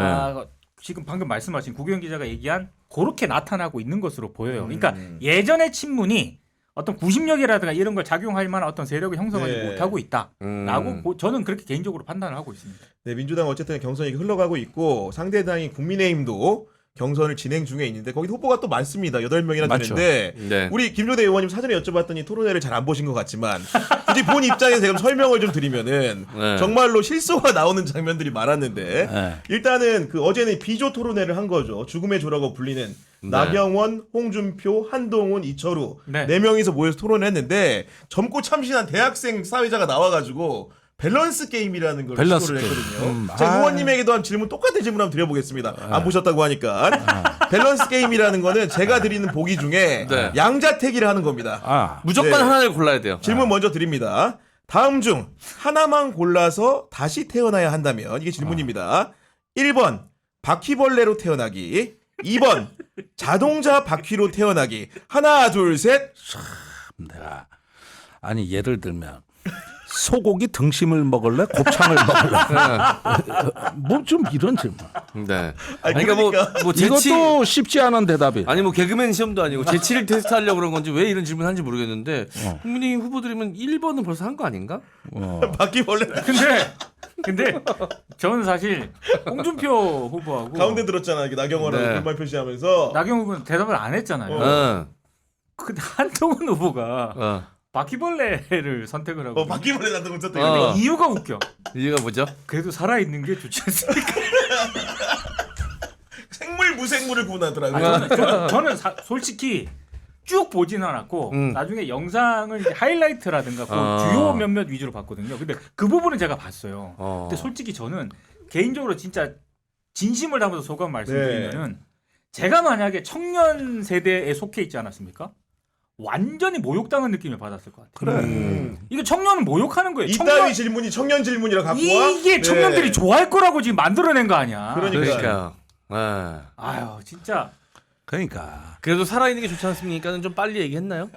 Speaker 2: 지금 방금 말씀하신 구경 기자가 얘기한 그렇게 나타나고 있는 것으로 보여요. 그러니까 예전의 친문이 어떤 구심력이라든가 이런 걸 작용할 만한 어떤 세력을 형성하지
Speaker 1: 네.
Speaker 2: 못하고 있다라고 저는 그렇게 개인적으로 판단을 하고 있습니다.
Speaker 1: 네, 민주당 어쨌든 경선이 흘러가고 있고 상대당인 국민의힘도 경선을 진행 중에 있는데 거기 후보가 또 많습니다. 8명이나
Speaker 3: 맞죠.
Speaker 1: 되는데
Speaker 4: 네.
Speaker 1: 우리 김조대 의원님 사전에 여쭤봤더니 토론회를 잘 안 보신 것 같지만 굳이 본 입장에서 제가 설명을 좀 드리면은
Speaker 4: 네.
Speaker 1: 정말로 실소가 나오는 장면들이 많았는데
Speaker 3: 네.
Speaker 1: 일단은 그 어제는 비조 토론회를 한 거죠. 죽음의 조라고 불리는 나경원, 홍준표, 한동훈, 이철우
Speaker 2: 네.
Speaker 1: 4명이서 모여서 토론을 했는데 젊고 참신한 대학생 사회자가 나와가지고 밸런스 게임이라는 걸
Speaker 3: 밸런스
Speaker 1: 시도를
Speaker 3: 게임.
Speaker 1: 했거든요. 제가 의원님에게도 한 질문 똑같은 질문 한번 드려보겠습니다. 안 보셨다고 하니까 밸런스 게임이라는 거는 제가 드리는 보기 중에
Speaker 4: 네.
Speaker 1: 양자택일을 하는 겁니다.
Speaker 4: 무조건
Speaker 1: 네.
Speaker 4: 하나를 골라야 돼요.
Speaker 1: 질문 먼저 드립니다. 다음 중 하나만 골라서 다시 태어나야 한다면 이게 질문입니다. 1번 바퀴벌레로 태어나기 2번 자동차 바퀴로 태어나기 하나 둘 셋.
Speaker 3: 내가 아니 예를 들면 소고기 등심을 먹을래 곱창을 먹을래 뭐 좀 이런 질문.
Speaker 4: 네.
Speaker 1: 아니,
Speaker 4: 그러니까 뭐 재치
Speaker 3: 이것도 쉽지 않은 대답이.
Speaker 4: 아니 뭐 개그맨 시험도 아니고 재치를 테스트하려고 그런 건지 왜 이런 질문 하는지 모르겠는데 국민의힘 후보들이면 1번은 벌써 한 거 아닌가?
Speaker 1: 바퀴벌레
Speaker 2: 근데 저는 사실 홍준표 후보하고
Speaker 1: 가운데 들었잖아. 나경원하고
Speaker 4: 네.
Speaker 1: 불만 표시하면서
Speaker 2: 나경원 후보는 대답을 안 했잖아요.
Speaker 4: 어.
Speaker 2: 근데 한동훈 후보가 바퀴벌레를 선택을 하고
Speaker 1: 바퀴벌레 난다고 썼다.
Speaker 4: 어.
Speaker 2: 이유가 웃겨.
Speaker 4: 이유가 뭐죠?
Speaker 2: 그래도 살아있는 게 좋지 않습니까?
Speaker 1: 생물 무생물을 구분하더라고요.
Speaker 2: 저는 솔직히 쭉 보지는 않았고 나중에 영상을 이제 하이라이트라든가 그 주요 몇몇 위주로 봤거든요. 근데 그 부분은 제가 봤어요. 근데 솔직히 저는 개인적으로 진짜 진심을 담아서 소감 말씀드리면은 제가 만약에 청년 세대에 속해 있지 않았습니까? 완전히 모욕당한 느낌을 받았을 것 같아요.
Speaker 3: 그래.
Speaker 2: 이거 청년은 모욕하는 거예요.
Speaker 1: 이따위 질문이 청년 질문이라 갖고 와.
Speaker 2: 이게 청년들이 좋아할 거라고 지금 만들어낸 거 아니야.
Speaker 1: 그러니까.
Speaker 2: 아유 진짜.
Speaker 3: 그러니까
Speaker 4: 그래도 살아있는 게 좋지 않습니까? 좀 빨리 얘기했나요?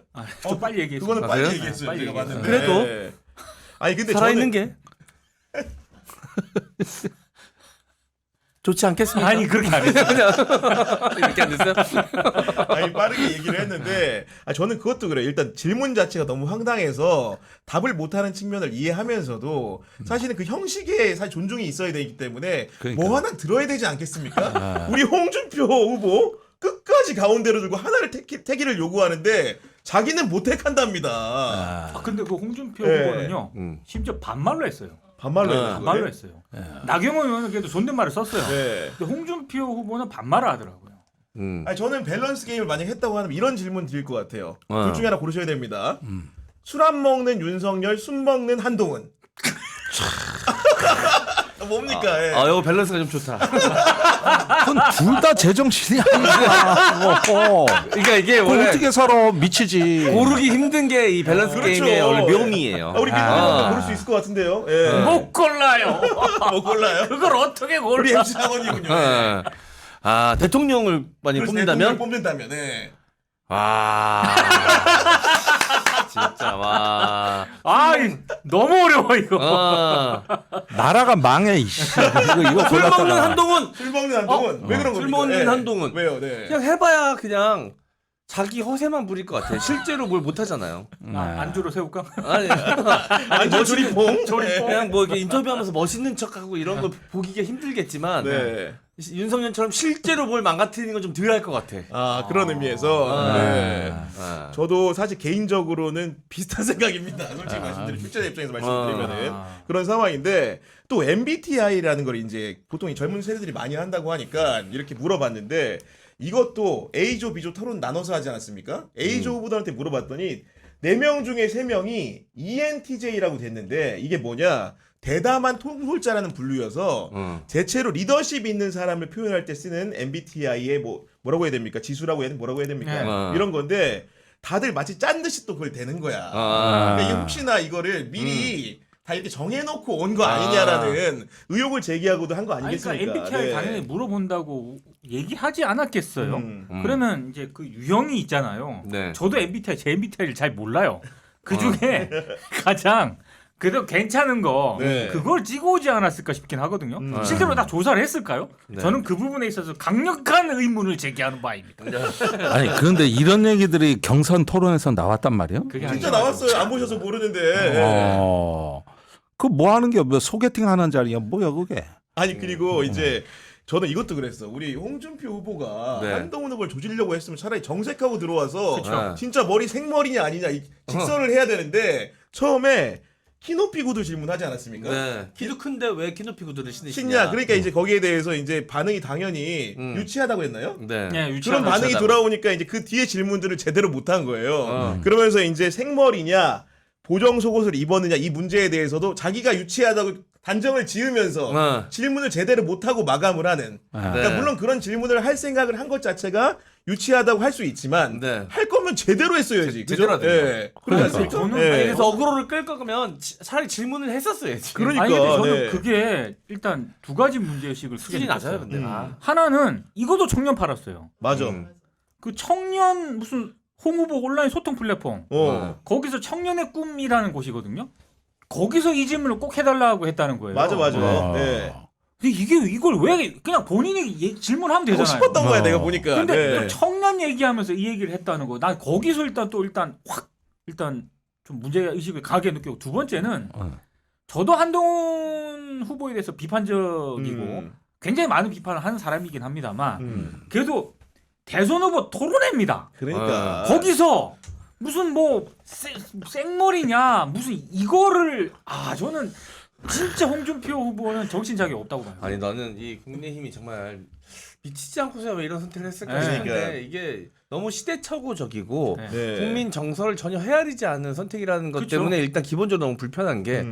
Speaker 2: 좀 빨리 얘기했어.
Speaker 1: 그거는
Speaker 4: 아,
Speaker 1: 빨리
Speaker 4: 그래요?
Speaker 1: 얘기했어요.
Speaker 2: 빨리
Speaker 1: 제가
Speaker 2: 얘기했어요.
Speaker 1: 봤는데.
Speaker 4: 그래도?
Speaker 1: 네. 아니 근데
Speaker 4: 살아있는
Speaker 1: 저는
Speaker 4: 게 좋지 않겠습니까?
Speaker 2: 아니 그렇게 안 했어.
Speaker 4: 이렇게 안 됐어요?
Speaker 1: 아니 빠르게 얘기를 했는데 저는 그것도 그래요. 일단 질문 자체가 너무 황당해서 답을 못하는 측면을 이해하면서도 사실은 그 형식에 사실 존중이 있어야 되기 때문에
Speaker 3: 그러니까.
Speaker 1: 뭐 하나 들어야 되지 않겠습니까? 우리 홍준표 후보 끝까지 가운데로 두고 하나를 택기를 요구하는데 자기는 못 택한답니다.
Speaker 2: 아, 근데 그 홍준표
Speaker 1: 네.
Speaker 2: 후보는요. 심지어 반말로 했어요.
Speaker 1: 반말로 했는
Speaker 2: 반말로
Speaker 1: 거예요?
Speaker 2: 했어요. 나경원 의원은 그래도 존댓말을 썼어요.
Speaker 1: 네.
Speaker 2: 근데 홍준표 후보는 반말을 하더라고요.
Speaker 1: 아니, 저는 밸런스 게임을 만약 했다고 하면 이런 질문 드릴 것 같아요. 둘 중에 하나 고르셔야 됩니다. 술 안 먹는 윤석열, 술 먹는 한동훈. 뭡니까? 예.
Speaker 4: 이거 밸런스가 좀 좋다.
Speaker 3: 그건 둘 다 제정신이 아니야.
Speaker 4: 그러니까 이게
Speaker 3: 그거
Speaker 4: 원래
Speaker 3: 어떻게 살아 미치지.
Speaker 4: 고르기 힘든 게 이 밸런스
Speaker 1: 그렇죠.
Speaker 4: 게임의 원래 묘미예요.
Speaker 1: 우리 민주당도 고를 수 있을 것 같은데요. 예.
Speaker 2: 못 골라요.
Speaker 1: 못 골라요?
Speaker 2: 그걸 어떻게
Speaker 1: 우리
Speaker 2: 골라?
Speaker 1: MC 장원이군요.
Speaker 4: 대통령을 만약 뽑는다면
Speaker 1: 뽑는다면, 네.
Speaker 4: 진짜 와.
Speaker 2: 너무 어려워 이거.
Speaker 3: 나라가 망해. 이씨. 이거
Speaker 4: 술 먹는
Speaker 3: 골랐다가.
Speaker 4: 한동훈.
Speaker 1: 술 먹는 한동훈. 왜 그런 겁니까?
Speaker 4: 술 먹는
Speaker 1: 예.
Speaker 4: 한동훈.
Speaker 1: 왜요? 네.
Speaker 4: 그냥 해봐야 그냥 자기 허세만 부릴 것 같아. 실제로 뭘 못하잖아요.
Speaker 2: 안주로 새우깡?
Speaker 4: 아니,
Speaker 1: 안전 조리퐁.
Speaker 4: 그냥 뭐 이렇게 인터뷰하면서 멋있는 척하고 이런 거 보기가 힘들겠지만
Speaker 1: 네.
Speaker 4: 윤석열처럼 실제로 뭘 망가뜨리는 건 좀 덜 할 것 같아.
Speaker 1: 그런 의미에서. 네.
Speaker 4: 아.
Speaker 1: 저도 사실 개인적으로는 비슷한 생각입니다. 솔직히 말씀드리면 출제자 입장에서 말씀드리면은 그런 상황인데 또 MBTI라는 걸 이제 보통 이 젊은 세대들이 많이 한다고 하니까 이렇게 물어봤는데 이것도 A조, B조 토론 나눠서 하지 않았습니까? A조 후보들한테 물어봤더니 4명 중에 3명이 ENTJ라고 됐는데 이게 뭐냐? 대담한 통솔자라는 분류여서 대체로 리더십 있는 사람을 표현할 때 쓰는 MBTI의 뭐라고 해야 됩니까? 지수라고 해야 뭐라고 해야 됩니까?
Speaker 2: 네.
Speaker 1: 이런 건데 다들 마치 짠 듯이 또 그걸 되는 거야. 그러니까 이게 혹시나 이거를 미리 다 이렇게 정해놓고 온 거 아니냐라는 의혹을 제기하고도 한 거
Speaker 2: 아니, 그러니까
Speaker 1: 아니겠습니까?
Speaker 2: MBTI
Speaker 1: 네.
Speaker 2: 당연히 물어본다고 얘기하지 않았겠어요. 그러면 이제 그 유형이 있잖아요.
Speaker 4: 네.
Speaker 2: 저도 제 MBTI를 잘 몰라요. 그 중에 가장 그래도 괜찮은 거
Speaker 1: 네.
Speaker 2: 그걸 찍어오지 않았을까 싶긴 하거든요. 실제로 다 조사를 했을까요?
Speaker 4: 네.
Speaker 2: 저는 그 부분에 있어서 강력한 의문을 제기하는 바입니다.
Speaker 3: 아니 그런데 이런 얘기들이 경선 토론에서 나왔단 말이에요?
Speaker 2: 그게
Speaker 1: 진짜
Speaker 2: 아니라
Speaker 1: 나왔어요. 안 보셔서 모르는데.
Speaker 3: 그 뭐 하는 게 뭐 소개팅 하는 자리야 뭐야 그게?
Speaker 1: 아니 그리고 이제 저는 이것도 그랬어. 우리 홍준표 후보가
Speaker 4: 네.
Speaker 1: 한동훈 후보를 조지려고 했으면 차라리 정색하고 들어와서
Speaker 4: 그쵸.
Speaker 1: 진짜 머리 생머리냐 아니냐 직선을 해야 되는데 처음에 키높이 구두 질문하지 않았습니까?
Speaker 4: 네. 키도 큰데 왜 키높이 구두를 신으시냐?
Speaker 1: 신냐? 그러니까 이제 거기에 대해서 이제 반응이 당연히 유치하다고 했나요?
Speaker 4: 네.
Speaker 2: 네,
Speaker 1: 그런
Speaker 2: 유치하는
Speaker 1: 반응이
Speaker 4: 유치하다고.
Speaker 1: 돌아오니까 이제 그 뒤에 질문들을 제대로 못한 거예요. 그러면서 이제 생머리냐 보정 속옷을 입었느냐 이 문제에 대해서도 자기가 유치하다고 단정을 지으면서 질문을 제대로 못하고 마감을 하는. 그러니까
Speaker 4: 네.
Speaker 1: 물론 그런 질문을 할 생각을 한 것 자체가 유치하다고 할 수 있지만
Speaker 4: 네.
Speaker 1: 할 거면 제대로 했어야지. 그죠?
Speaker 4: 제대로 하든가.
Speaker 1: 예. 그러지 않습니까?
Speaker 2: 저는
Speaker 1: 예.
Speaker 4: 그래서 어그로를 끌 거면 차라리 질문을 했었어야지.
Speaker 1: 그러니까
Speaker 2: 아니 근데 저는
Speaker 1: 네.
Speaker 2: 그게 일단 두 가지 문제의식을 크게
Speaker 4: 수준이 낮아요,
Speaker 2: 느꼈어요.
Speaker 4: 근데.
Speaker 2: 하나는 이것도 청년 팔았어요.
Speaker 1: 맞아.
Speaker 2: 그 청년 무슨 홍 후보 온라인 소통 플랫폼 거기서 청년의 꿈이라는 곳이거든요. 거기서 이 질문을 꼭 해달라고 했다는 거예요.
Speaker 1: 맞아.
Speaker 3: 와.
Speaker 1: 네.
Speaker 2: 근데 이걸 왜 그냥 본인이 질문하면
Speaker 1: 하고
Speaker 2: 되잖아요.
Speaker 1: 싶었던 거야 내가 보니까.
Speaker 2: 근데
Speaker 1: 네.
Speaker 2: 또 청년 얘기하면서 이 얘기를 했다는 거. 난 거기서 일단 좀 문제 의식을 강하게 느끼고 두 번째는 저도 한동훈 후보에 대해서 비판적이고 굉장히 많은 비판을 하는 사람이긴 합니다만 그래도 대선 후보 토론회입니다.
Speaker 1: 그러니까
Speaker 2: 거기서 무슨 뭐 생머리냐 무슨 이거를 저는 진짜 홍준표 후보는 정신장애 없다고 봐요.
Speaker 4: 아니 나는 이 국민의힘이 정말 미치지 않고서 왜 이런 선택을 했을까
Speaker 2: 네.
Speaker 4: 싶은데
Speaker 1: 그러니까.
Speaker 4: 이게 너무 시대착오적이고
Speaker 2: 네.
Speaker 1: 네.
Speaker 4: 국민 정서를 전혀 헤아리지 않는 선택이라는 것
Speaker 2: 그쵸.
Speaker 4: 때문에 일단 기본적으로 너무 불편한 게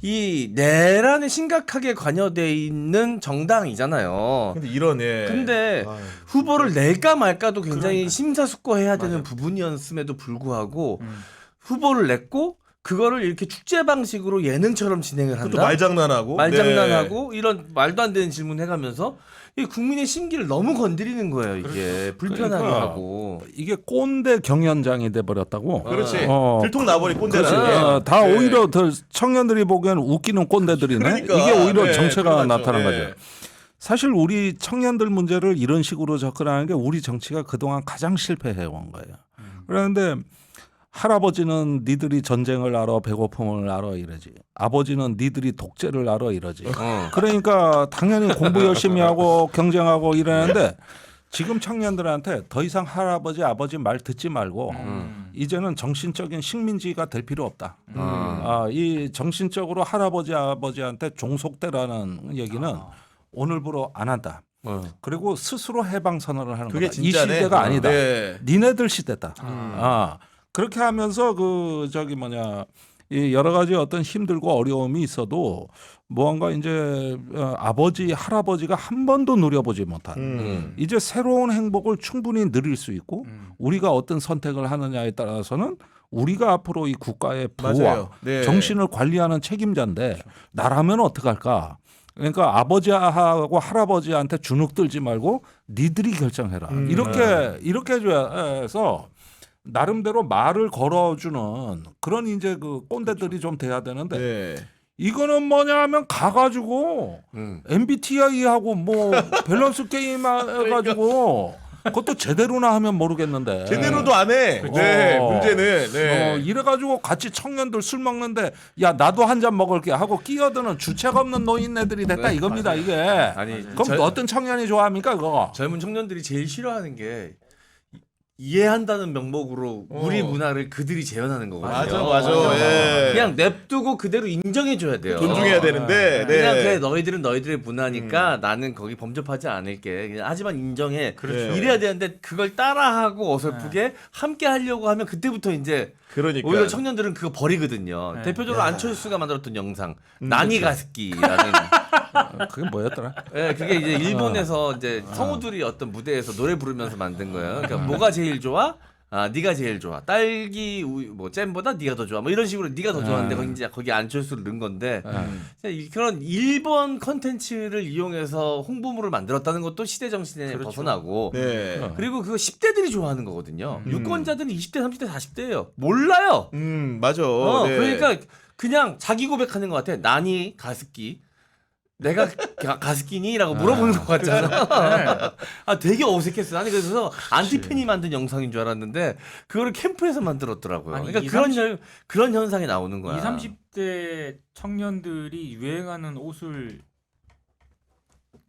Speaker 4: 이
Speaker 1: 음.
Speaker 4: 내란에 심각하게 관여돼 있는 정당이잖아요.
Speaker 1: 근데 이러네.
Speaker 4: 근데
Speaker 1: 아유.
Speaker 4: 후보를 낼까 말까도 굉장히
Speaker 2: 그러니까요.
Speaker 4: 심사숙고해야 되는
Speaker 2: 맞아요.
Speaker 4: 부분이었음에도 불구하고
Speaker 2: 음.
Speaker 4: 후보를 냈고 그거를 이렇게 축제 방식으로 예능처럼 진행을
Speaker 1: 그것도
Speaker 4: 한다.
Speaker 1: 말장난하고.
Speaker 4: 말장난하고 이런 말도 안 되는 질문 해가면서 이 국민의 심기를 너무 건드리는 거예요. 이게 불편하게
Speaker 3: 그러니까
Speaker 4: 하고.
Speaker 3: 이게 꼰대 경연장이 돼 버렸다고.
Speaker 1: 그렇지.
Speaker 3: 어.
Speaker 1: 들통나버리 꼰대라.
Speaker 3: 그렇지. 다
Speaker 1: 네.
Speaker 3: 오히려 더 청년들이 보기에는 웃기는 꼰대들이네.
Speaker 1: 그러니까.
Speaker 3: 이게 오히려
Speaker 1: 네,
Speaker 3: 정체가
Speaker 1: 그거 맞죠.
Speaker 3: 나타난
Speaker 1: 네.
Speaker 3: 거죠. 사실 우리 청년들 문제를 이런 식으로 접근하는 게 우리 정치가 그동안 가장 실패해 온 거예요. 그런데 할아버지는 니들이 전쟁을 알아 배고픔을 알아 이러지. 아버지는 니들이 독재를 알아 이러지. 그러니까 당연히 공부 열심히 하고 경쟁하고 이러는데 지금 청년들한테 더 이상 할아버지 아버지 말 듣지 말고 이제는 정신적인 식민지가 될 필요 없다. 이 정신적으로 할아버지 아버지한테 종속되라는 얘기는 오늘부로 안 한다. 그리고 스스로 해방 선언을 하는
Speaker 1: 그게
Speaker 3: 거다. 이
Speaker 1: 진짜네.
Speaker 3: 시대가 아니다.
Speaker 1: 네.
Speaker 3: 니네들 시대다. 그렇게 하면서 이 여러 가지 어떤 힘들고 어려움이 있어도 무언가 이제 아버지 할아버지가 한 번도 누려보지 못한 이제 새로운 행복을 충분히 누릴 수 있고 우리가 어떤 선택을 하느냐에 따라서는 우리가 앞으로 이 국가의 부와
Speaker 1: 맞아요. 네.
Speaker 3: 정신을 관리하는 책임자인데 나라면 어떡할까? 그러니까 아버지하고 할아버지한테 주눅 들지 말고 니들이 결정해라. 이렇게 해줘야 해서 나름대로 말을 걸어주는 그런 이제 그 꼰대들이 좀 돼야 되는데
Speaker 1: 네.
Speaker 3: 이거는 뭐냐 하면 가가지고 MBTI하고 뭐 밸런스 게임 해가지고 그것도 제대로나 하면 모르겠는데
Speaker 1: 제대로도 안 해. 네. 문제는. 네.
Speaker 3: 이래가지고 같이 청년들 술 먹는데 야 나도 한 잔 먹을게 하고 끼어드는 주책 없는 노인네들이 됐다 이겁니다 이게.
Speaker 4: 아니,
Speaker 3: 그럼 어떤 청년이 좋아합니까 그거?
Speaker 4: 젊은 청년들이 제일 싫어하는 게 이해한다는 명목으로 우리 문화를 그들이 재현하는 거거든요.
Speaker 1: 맞아. 예.
Speaker 4: 그냥 냅두고 그대로 인정해줘야 돼요.
Speaker 1: 존중해야 되는데. 네.
Speaker 4: 그냥 그래 너희들은 너희들의 문화니까 나는 거기 범접하지 않을게. 그냥 하지만 인정해.
Speaker 1: 그렇죠.
Speaker 4: 이래야 되는데 그걸 따라하고 어설프게 함께 하려고 하면 그때부터 이제
Speaker 1: 그러니까.
Speaker 4: 오히려 청년들은 그거 버리거든요.
Speaker 2: 네.
Speaker 4: 대표적으로 안철수가 만들었던 영상 나니 가스키라는
Speaker 3: 그게 뭐였더라?
Speaker 4: 예, 그게 이제 일본에서 이제 성우들이 어떤 무대에서 노래 부르면서 만든 거예요. 그러니까 뭐가 제일 좋아? 네가 제일 좋아. 딸기 우유 뭐 잼보다 네가 더 좋아. 뭐 이런 식으로 네가 더 좋아하는데 거기 이제 거기 안철수를 넣은 건데 그런 일본 컨텐츠를 이용해서 홍보물을 만들었다는 것도 시대 정신에 벗어나고
Speaker 1: 네.
Speaker 4: 그리고 그거 10대들이 좋아하는 거거든요. 유권자들은 20대, 30대, 40대예요. 몰라요.
Speaker 1: 맞아. 네.
Speaker 4: 그러니까 그냥 자기 고백하는 것 같아. 나니 가습기. 내가 가습기니라고 물어보는 것 같잖아. 되게 어색했어. 아니 그래서 안티팬이 만든 영상인 줄 알았는데 그거를 캠프에서 만들었더라고요.
Speaker 2: 아니,
Speaker 4: 그러니까 그런 현상이 나오는 거야.
Speaker 2: 20, 30대 청년들이 유행하는 옷을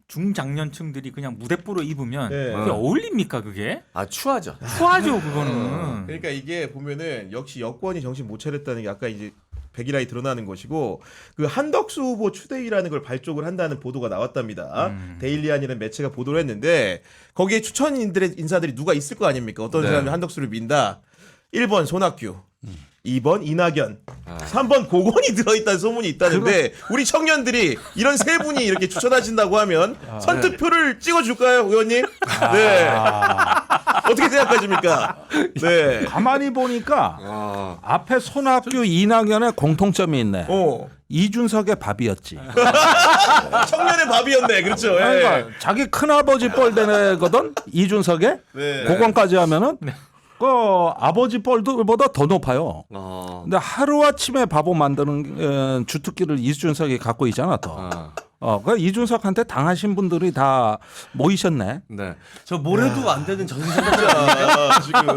Speaker 2: 중장년층들이 그냥 무대뽀로 입으면
Speaker 1: 네.
Speaker 2: 그게 어울립니까 그게?
Speaker 4: 추하죠.
Speaker 2: 추하죠 그거는.
Speaker 1: 그러니까 이게 보면은 역시 여권이 정신 못 차렸다는 게 아까 이제 백일하이 드러나는 것이고 그 한덕수 후보 추대위라는 걸 발족을 한다는 보도가 나왔답니다. 데일리안이라는 매체가 보도를 했는데 거기에 추천인들의 인사들이 누가 있을 거 아닙니까? 어떤 사람이 한덕수를 민다. 1번 손학규, 2번 이낙연, 3번 고건이 들어있다는 소문이 있다는데 우리 청년들이 이런 세 분이 이렇게 추천하신다고 하면 선투표를 찍어줄까요, 의원님? 네. 어떻게 생각하십니까? 네.
Speaker 3: 가만히 보니까 앞에 손학규 이낙연의 공통점이 있네. 이준석의 밥이었지.
Speaker 1: 청년의 밥이었네, 그렇죠. 예.
Speaker 3: 그러니까 자기 큰아버지 뻘되거든 이준석의
Speaker 1: 네.
Speaker 3: 그건까지 하면은 그 아버지 뻘들보다 더 높아요. 근데 하루아침에 바보 만드는 주특기를 이준석이 갖고 있잖아 또. 그 이준석한테 당하신 분들이 다 모이셨네.
Speaker 4: 네. 저 뭐래도 안 되는 정신사납자.
Speaker 1: 지금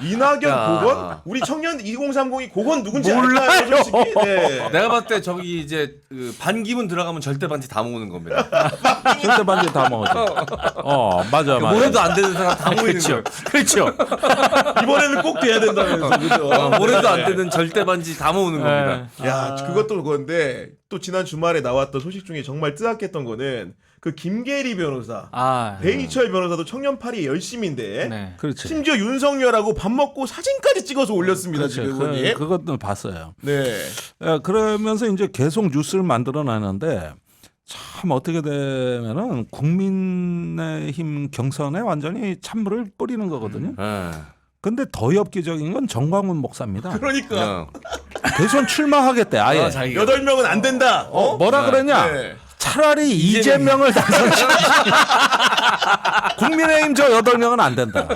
Speaker 1: 이낙연 고건 우리 청년 2030이 고건 누군지 알까요, 솔직히? 네.
Speaker 4: 내가 봤을 때 저기 이제 그 반기문 들어가면 절대 반지 다 모으는 겁니다.
Speaker 3: 절대 반지 다 먹었지. 맞아.
Speaker 4: 뭐래도 안 되는 사람 다 모이는 거예요.
Speaker 2: 그렇죠.
Speaker 1: 이번에는 꼭 돼야 된다면서 그죠?
Speaker 4: 뭐래도 안 되는 절대 반지 다 모으는 겁니다.
Speaker 1: 야, 그것도 그건데 또 지난 주말에 나왔던 소식 중에 정말 뜨악했던 거는 그 김계리 변호사, 배희철 변호사도 청년팔이 열심인데
Speaker 2: 네.
Speaker 3: 그렇지.
Speaker 1: 심지어 윤석열하고 밥 먹고 사진까지 찍어서 올렸습니다.
Speaker 3: 그렇지.
Speaker 1: 지금 의원님.
Speaker 3: 그것도 봤어요.
Speaker 1: 네.
Speaker 3: 그러면서 이제 계속 뉴스를 만들어내는데 참 어떻게 되면은 국민의힘 경선에 완전히 찬물을 뿌리는 거거든요. 근데 더 엽기적인 건 정광훈 목사입니다.
Speaker 1: 그러니까
Speaker 3: 대선 출마하겠대 아예.
Speaker 4: 자기가.
Speaker 1: 8명은 안 된다.
Speaker 3: 뭐라 그러냐?
Speaker 1: 네.
Speaker 3: 차라리 이재명을 당선시키지. 국민의힘 저 8명은 안 된다.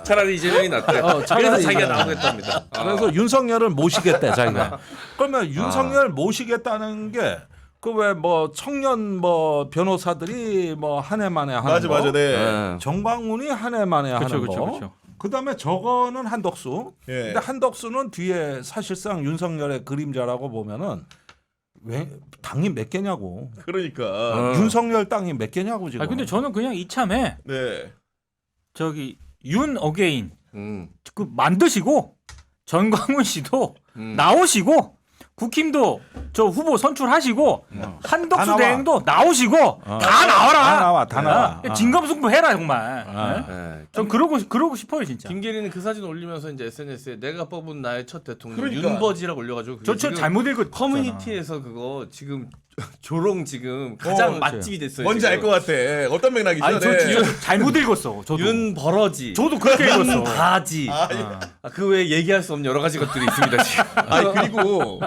Speaker 4: 차라리 이재명이 낫대. 그래서
Speaker 3: 차라리
Speaker 4: 자기가
Speaker 3: 이재명.
Speaker 4: 나오겠답니다.
Speaker 3: 그래서 윤석열을 모시겠대 자기가. 그러면 윤석열 모시겠다는 게 그 왜 뭐 청년 뭐 변호사들이 뭐 한 해 만에 하는
Speaker 1: 맞아
Speaker 3: 거.
Speaker 1: 맞아. 네.
Speaker 3: 정광훈이 한 해 만에
Speaker 2: 그렇죠,
Speaker 3: 하는
Speaker 2: 그렇죠,
Speaker 3: 거.
Speaker 2: 그렇죠.
Speaker 3: 그다음에 저거는 한덕수.
Speaker 1: 예.
Speaker 3: 근데 한덕수는 뒤에 사실상 윤석열의 그림자라고 보면은 왜 당이 몇 개냐고.
Speaker 1: 그러니까.
Speaker 3: 윤석열 땅이 몇 개냐고 지금.
Speaker 2: 근데 저는 그냥 이참에
Speaker 1: 네.
Speaker 2: 저기 윤 어게인
Speaker 4: 음.
Speaker 2: 그 만드시고 전광훈 씨도 나오시고 국힘도 저 후보 선출하시고
Speaker 3: 다
Speaker 2: 한덕수
Speaker 3: 나와.
Speaker 2: 대행도 나오시고 다 나와라.
Speaker 3: 다 나와.
Speaker 2: 진검승부 해라 정말.
Speaker 4: 네.
Speaker 2: 전 그러고 싶어요 진짜.
Speaker 4: 김계리는 그 사진 올리면서 이제 SNS에 내가 뽑은 나의 첫 대통령
Speaker 1: 그러니까.
Speaker 4: 윤버지라고 올려가지고 그게
Speaker 2: 저
Speaker 4: 지금
Speaker 2: 잘못 읽었
Speaker 4: 커뮤니티에서 그거 지금 조롱 지금 가장
Speaker 1: 그렇지.
Speaker 4: 맛집이 됐어요.
Speaker 1: 뭔지 알 것 같아. 어떤 맥락이죠?
Speaker 2: 아니 저
Speaker 1: 네.
Speaker 2: 진짜 잘못 읽었어. 저도.
Speaker 4: 윤버러지.
Speaker 2: 저도 그렇게 읽었어.
Speaker 4: 바지. 그 외에 얘기할 수 없는 여러 가지 것들이 있습니다 지금.
Speaker 1: 아니 그리고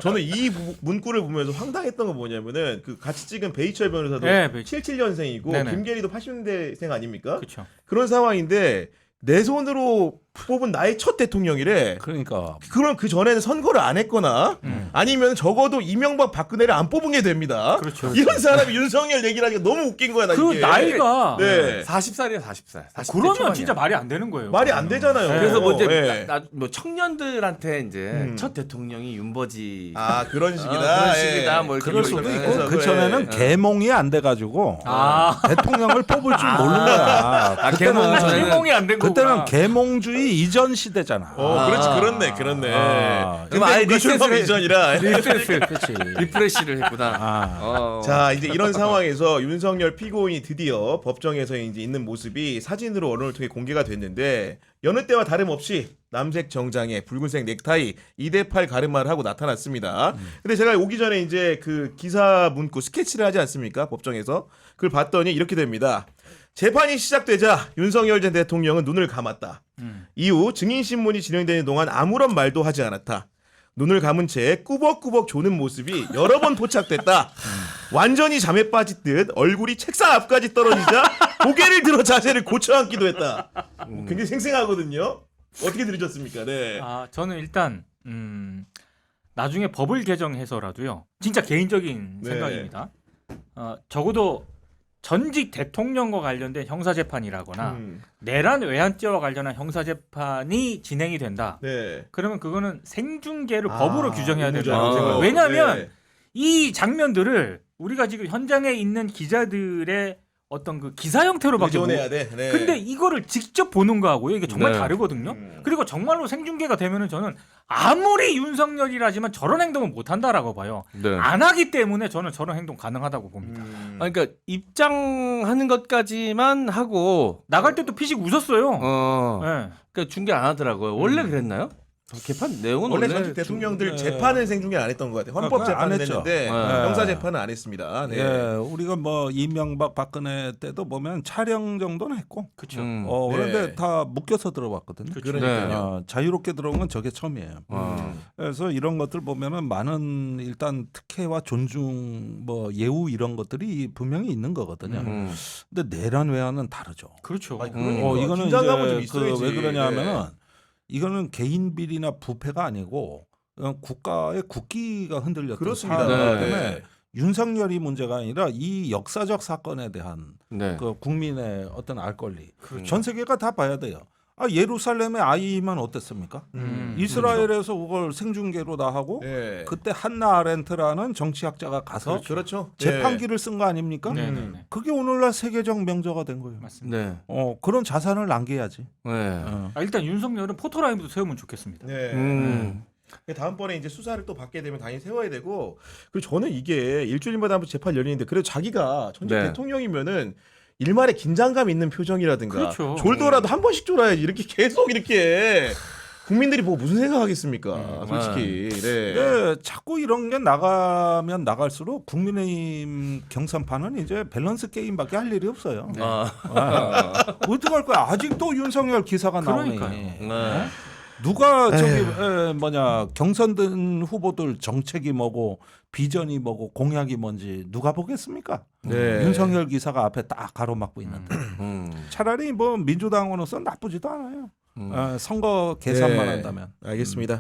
Speaker 1: 저는 이 문구를 보면서 황당했던 건 뭐냐면은 그 같이 찍은 배희철 변호사도
Speaker 2: 네,
Speaker 1: 77년생이고
Speaker 2: 네네.
Speaker 1: 김계리도 80년대생 아닙니까?
Speaker 2: 그렇죠.
Speaker 1: 그런 상황인데 내 손으로 뽑은 나의 첫 대통령이래.
Speaker 3: 그러니까
Speaker 1: 그럼 그 전에는 선거를 안 했거나 아니면 적어도 이명박 박근혜를 안 뽑은 게 됩니다.
Speaker 2: 그렇죠.
Speaker 1: 이런 사람이 윤석열 얘기를 하니까 너무 웃긴 거야 나
Speaker 2: 그
Speaker 1: 이게.
Speaker 2: 나이가
Speaker 1: 네.
Speaker 4: 40살이야 40살. 40대
Speaker 2: 그러면
Speaker 4: 초반이야.
Speaker 2: 진짜 말이 안 되는 거예요.
Speaker 1: 말이 안 되잖아요.
Speaker 4: 그래서 뭐 이제
Speaker 1: 네.
Speaker 4: 뭐 청년들한테 이제 첫 대통령이 윤버지.
Speaker 1: 아 그런 식이다.
Speaker 4: 그런 식이다.
Speaker 1: 예.
Speaker 4: 뭐 이렇게
Speaker 3: 그럴 수도
Speaker 4: 그래서
Speaker 3: 있고
Speaker 1: 그래.
Speaker 3: 그 전에는 계몽이 안 돼가지고 대통령을 뽑을 줄 모르는 거야.
Speaker 4: 계몽 전에는
Speaker 2: 해몽이 안 된 거구나.
Speaker 3: 그때는 계몽주의 이전 시대잖아.
Speaker 1: 그렇지 그렇네.
Speaker 3: 아.
Speaker 1: 근데
Speaker 4: 아예
Speaker 1: 그거 출범
Speaker 4: 리셋을-
Speaker 1: 이전이라.
Speaker 3: 그렇지.
Speaker 4: 리프레시를 했구나.
Speaker 1: 자 이제 이런 상황에서 윤석열 피고인이 드디어 법정에서 이제 있는 모습이 사진으로 언론을 통해 공개가 됐는데 여느 때와 다름없이 남색 정장에 붉은색 넥타이 2대8 가르마를 하고 나타났습니다. 근데 제가 오기 전에 이제 그 기사 문구 스케치를 하지 않습니까? 법정에서 그걸 봤더니 이렇게 됩니다. 재판이 시작되자 윤석열 전 대통령은 눈을 감았다. 이후 증인신문이 진행되는 동안 아무런 말도 하지 않았다. 눈을 감은 채 꾸벅꾸벅 조는 모습이 여러 번 포착됐다. 완전히 잠에 빠지듯 얼굴이 책상 앞까지 떨어지자 고개를 들어 자세를 고쳐 앉기도 했다. 굉장히 생생하거든요. 어떻게 들으셨습니까? 네.
Speaker 2: 저는 일단 나중에 법을 개정해서라도요. 진짜 개인적인
Speaker 1: 네.
Speaker 2: 생각입니다. 적어도 전직 대통령과 관련된 형사재판이라거나 내란 외환죄와 관련한 형사재판이 진행이 된다.
Speaker 1: 네.
Speaker 2: 그러면 그거는 생중계를 법으로 규정해야 된다.
Speaker 1: 의무자라고
Speaker 2: 왜냐하면
Speaker 1: 네.
Speaker 2: 이 장면들을 우리가 지금 현장에 있는 기자들의 어떤 그 기사 형태로밖에 못.
Speaker 1: 의존해야 돼. 네.
Speaker 2: 근데 이거를 직접 보는 거하고요. 이게 정말
Speaker 4: 네.
Speaker 2: 다르거든요. 그리고 정말로 생중계가 되면은 저는 아무리 윤석열이라지만 저런 행동은 못 한다라고 봐요.
Speaker 4: 네.
Speaker 2: 안 하기 때문에 저는 저런 행동 가능하다고 봅니다.
Speaker 4: 그러니까 입장하는 것까지만 하고
Speaker 2: 나갈 때도 피식 웃었어요. 네.
Speaker 4: 그러니까 중계 안 하더라고요. 원래 그랬나요? 개판 내용은
Speaker 1: 원래
Speaker 4: 원래
Speaker 1: 전직 대통령들
Speaker 3: 네.
Speaker 1: 재판은 생중계 안 했던 것 같아요. 헌법
Speaker 3: 그건 안
Speaker 1: 재판은
Speaker 3: 했죠.
Speaker 1: 했는데
Speaker 4: 네.
Speaker 1: 형사 재판은 안 했습니다. 네.
Speaker 3: 예, 우리가 뭐 이명박 박근혜 때도 보면 촬영 정도는 했고.
Speaker 2: 그렇죠.
Speaker 3: 그런데
Speaker 1: 네.
Speaker 3: 다 묶여서 들어왔거든요.
Speaker 1: 그러니까요.
Speaker 3: 자유롭게 들어온 건 저게 처음이에요. 그래서 이런 것들 보면은 많은 일단 특혜와 존중, 뭐 예우 이런 것들이 분명히 있는 거거든요. 근데 내란 외환은 다르죠.
Speaker 2: 그렇죠.
Speaker 1: 아니, 그러니까.
Speaker 3: 이거는
Speaker 1: 긴장감은 좀
Speaker 3: 이제
Speaker 1: 있어야지.
Speaker 3: 왜 그러냐면은
Speaker 1: 네.
Speaker 3: 이거는 개인 비리나 부패가 아니고 국가의 국기가 흔들렸던
Speaker 1: 그렇습니다.
Speaker 3: 사안이기
Speaker 4: 네.
Speaker 3: 때문에 윤석열이 문제가 아니라 이 역사적 사건에 대한
Speaker 4: 네.
Speaker 3: 그 국민의 어떤 알 권리
Speaker 1: 그렇죠.
Speaker 3: 전 세계가 다 봐야 돼요. 예루살렘의 아이만 어땠습니까? 이스라엘에서 그걸 생중계로 다 하고
Speaker 1: 네.
Speaker 3: 그때 한나 아렌트라는 정치학자가 가서
Speaker 1: 그렇죠.
Speaker 3: 재판기를 쓴 거 아닙니까?
Speaker 2: 네네네.
Speaker 3: 그게 오늘날 세계적 명저가 된 거예요.
Speaker 2: 맞습니다.
Speaker 4: 네.
Speaker 3: 그런 자산을 남겨야지.
Speaker 4: 네.
Speaker 2: 일단 윤석열은 포토라인부터 세우면 좋겠습니다.
Speaker 1: 네.
Speaker 4: 음.
Speaker 1: 다음번에 이제 수사를 또 받게 되면 당연히 세워야 되고 그리고 저는 이게 일주일마다 한 번 재판 열리는데 그래도 자기가 전직
Speaker 4: 네.
Speaker 1: 대통령이면은 일말의 긴장감 있는 표정이라든가
Speaker 2: 그렇죠.
Speaker 1: 졸더라도 한 번씩 졸아야지 이렇게 계속 이렇게 국민들이 뭐 무슨 생각하겠습니까? 솔직히. 네.
Speaker 3: 네, 자꾸 이런 게 나가면 나갈수록 국민의힘 경선판은 이제 밸런스 게임밖에 할 일이 없어요. 어떡할 거야? 아직도 윤석열 기사가 나오니.
Speaker 2: 그러니까요.
Speaker 3: 누가 경선된 후보들 정책이 뭐고 비전이 뭐고 공약이 뭔지 누가 보겠습니까?
Speaker 1: 네.
Speaker 3: 윤석열 기사가 앞에 딱 가로막고 있는데 차라리 뭐 민주당으로서 나쁘지도 않아요. 선거 계산만
Speaker 1: 네.
Speaker 3: 한다면.
Speaker 1: 알겠습니다.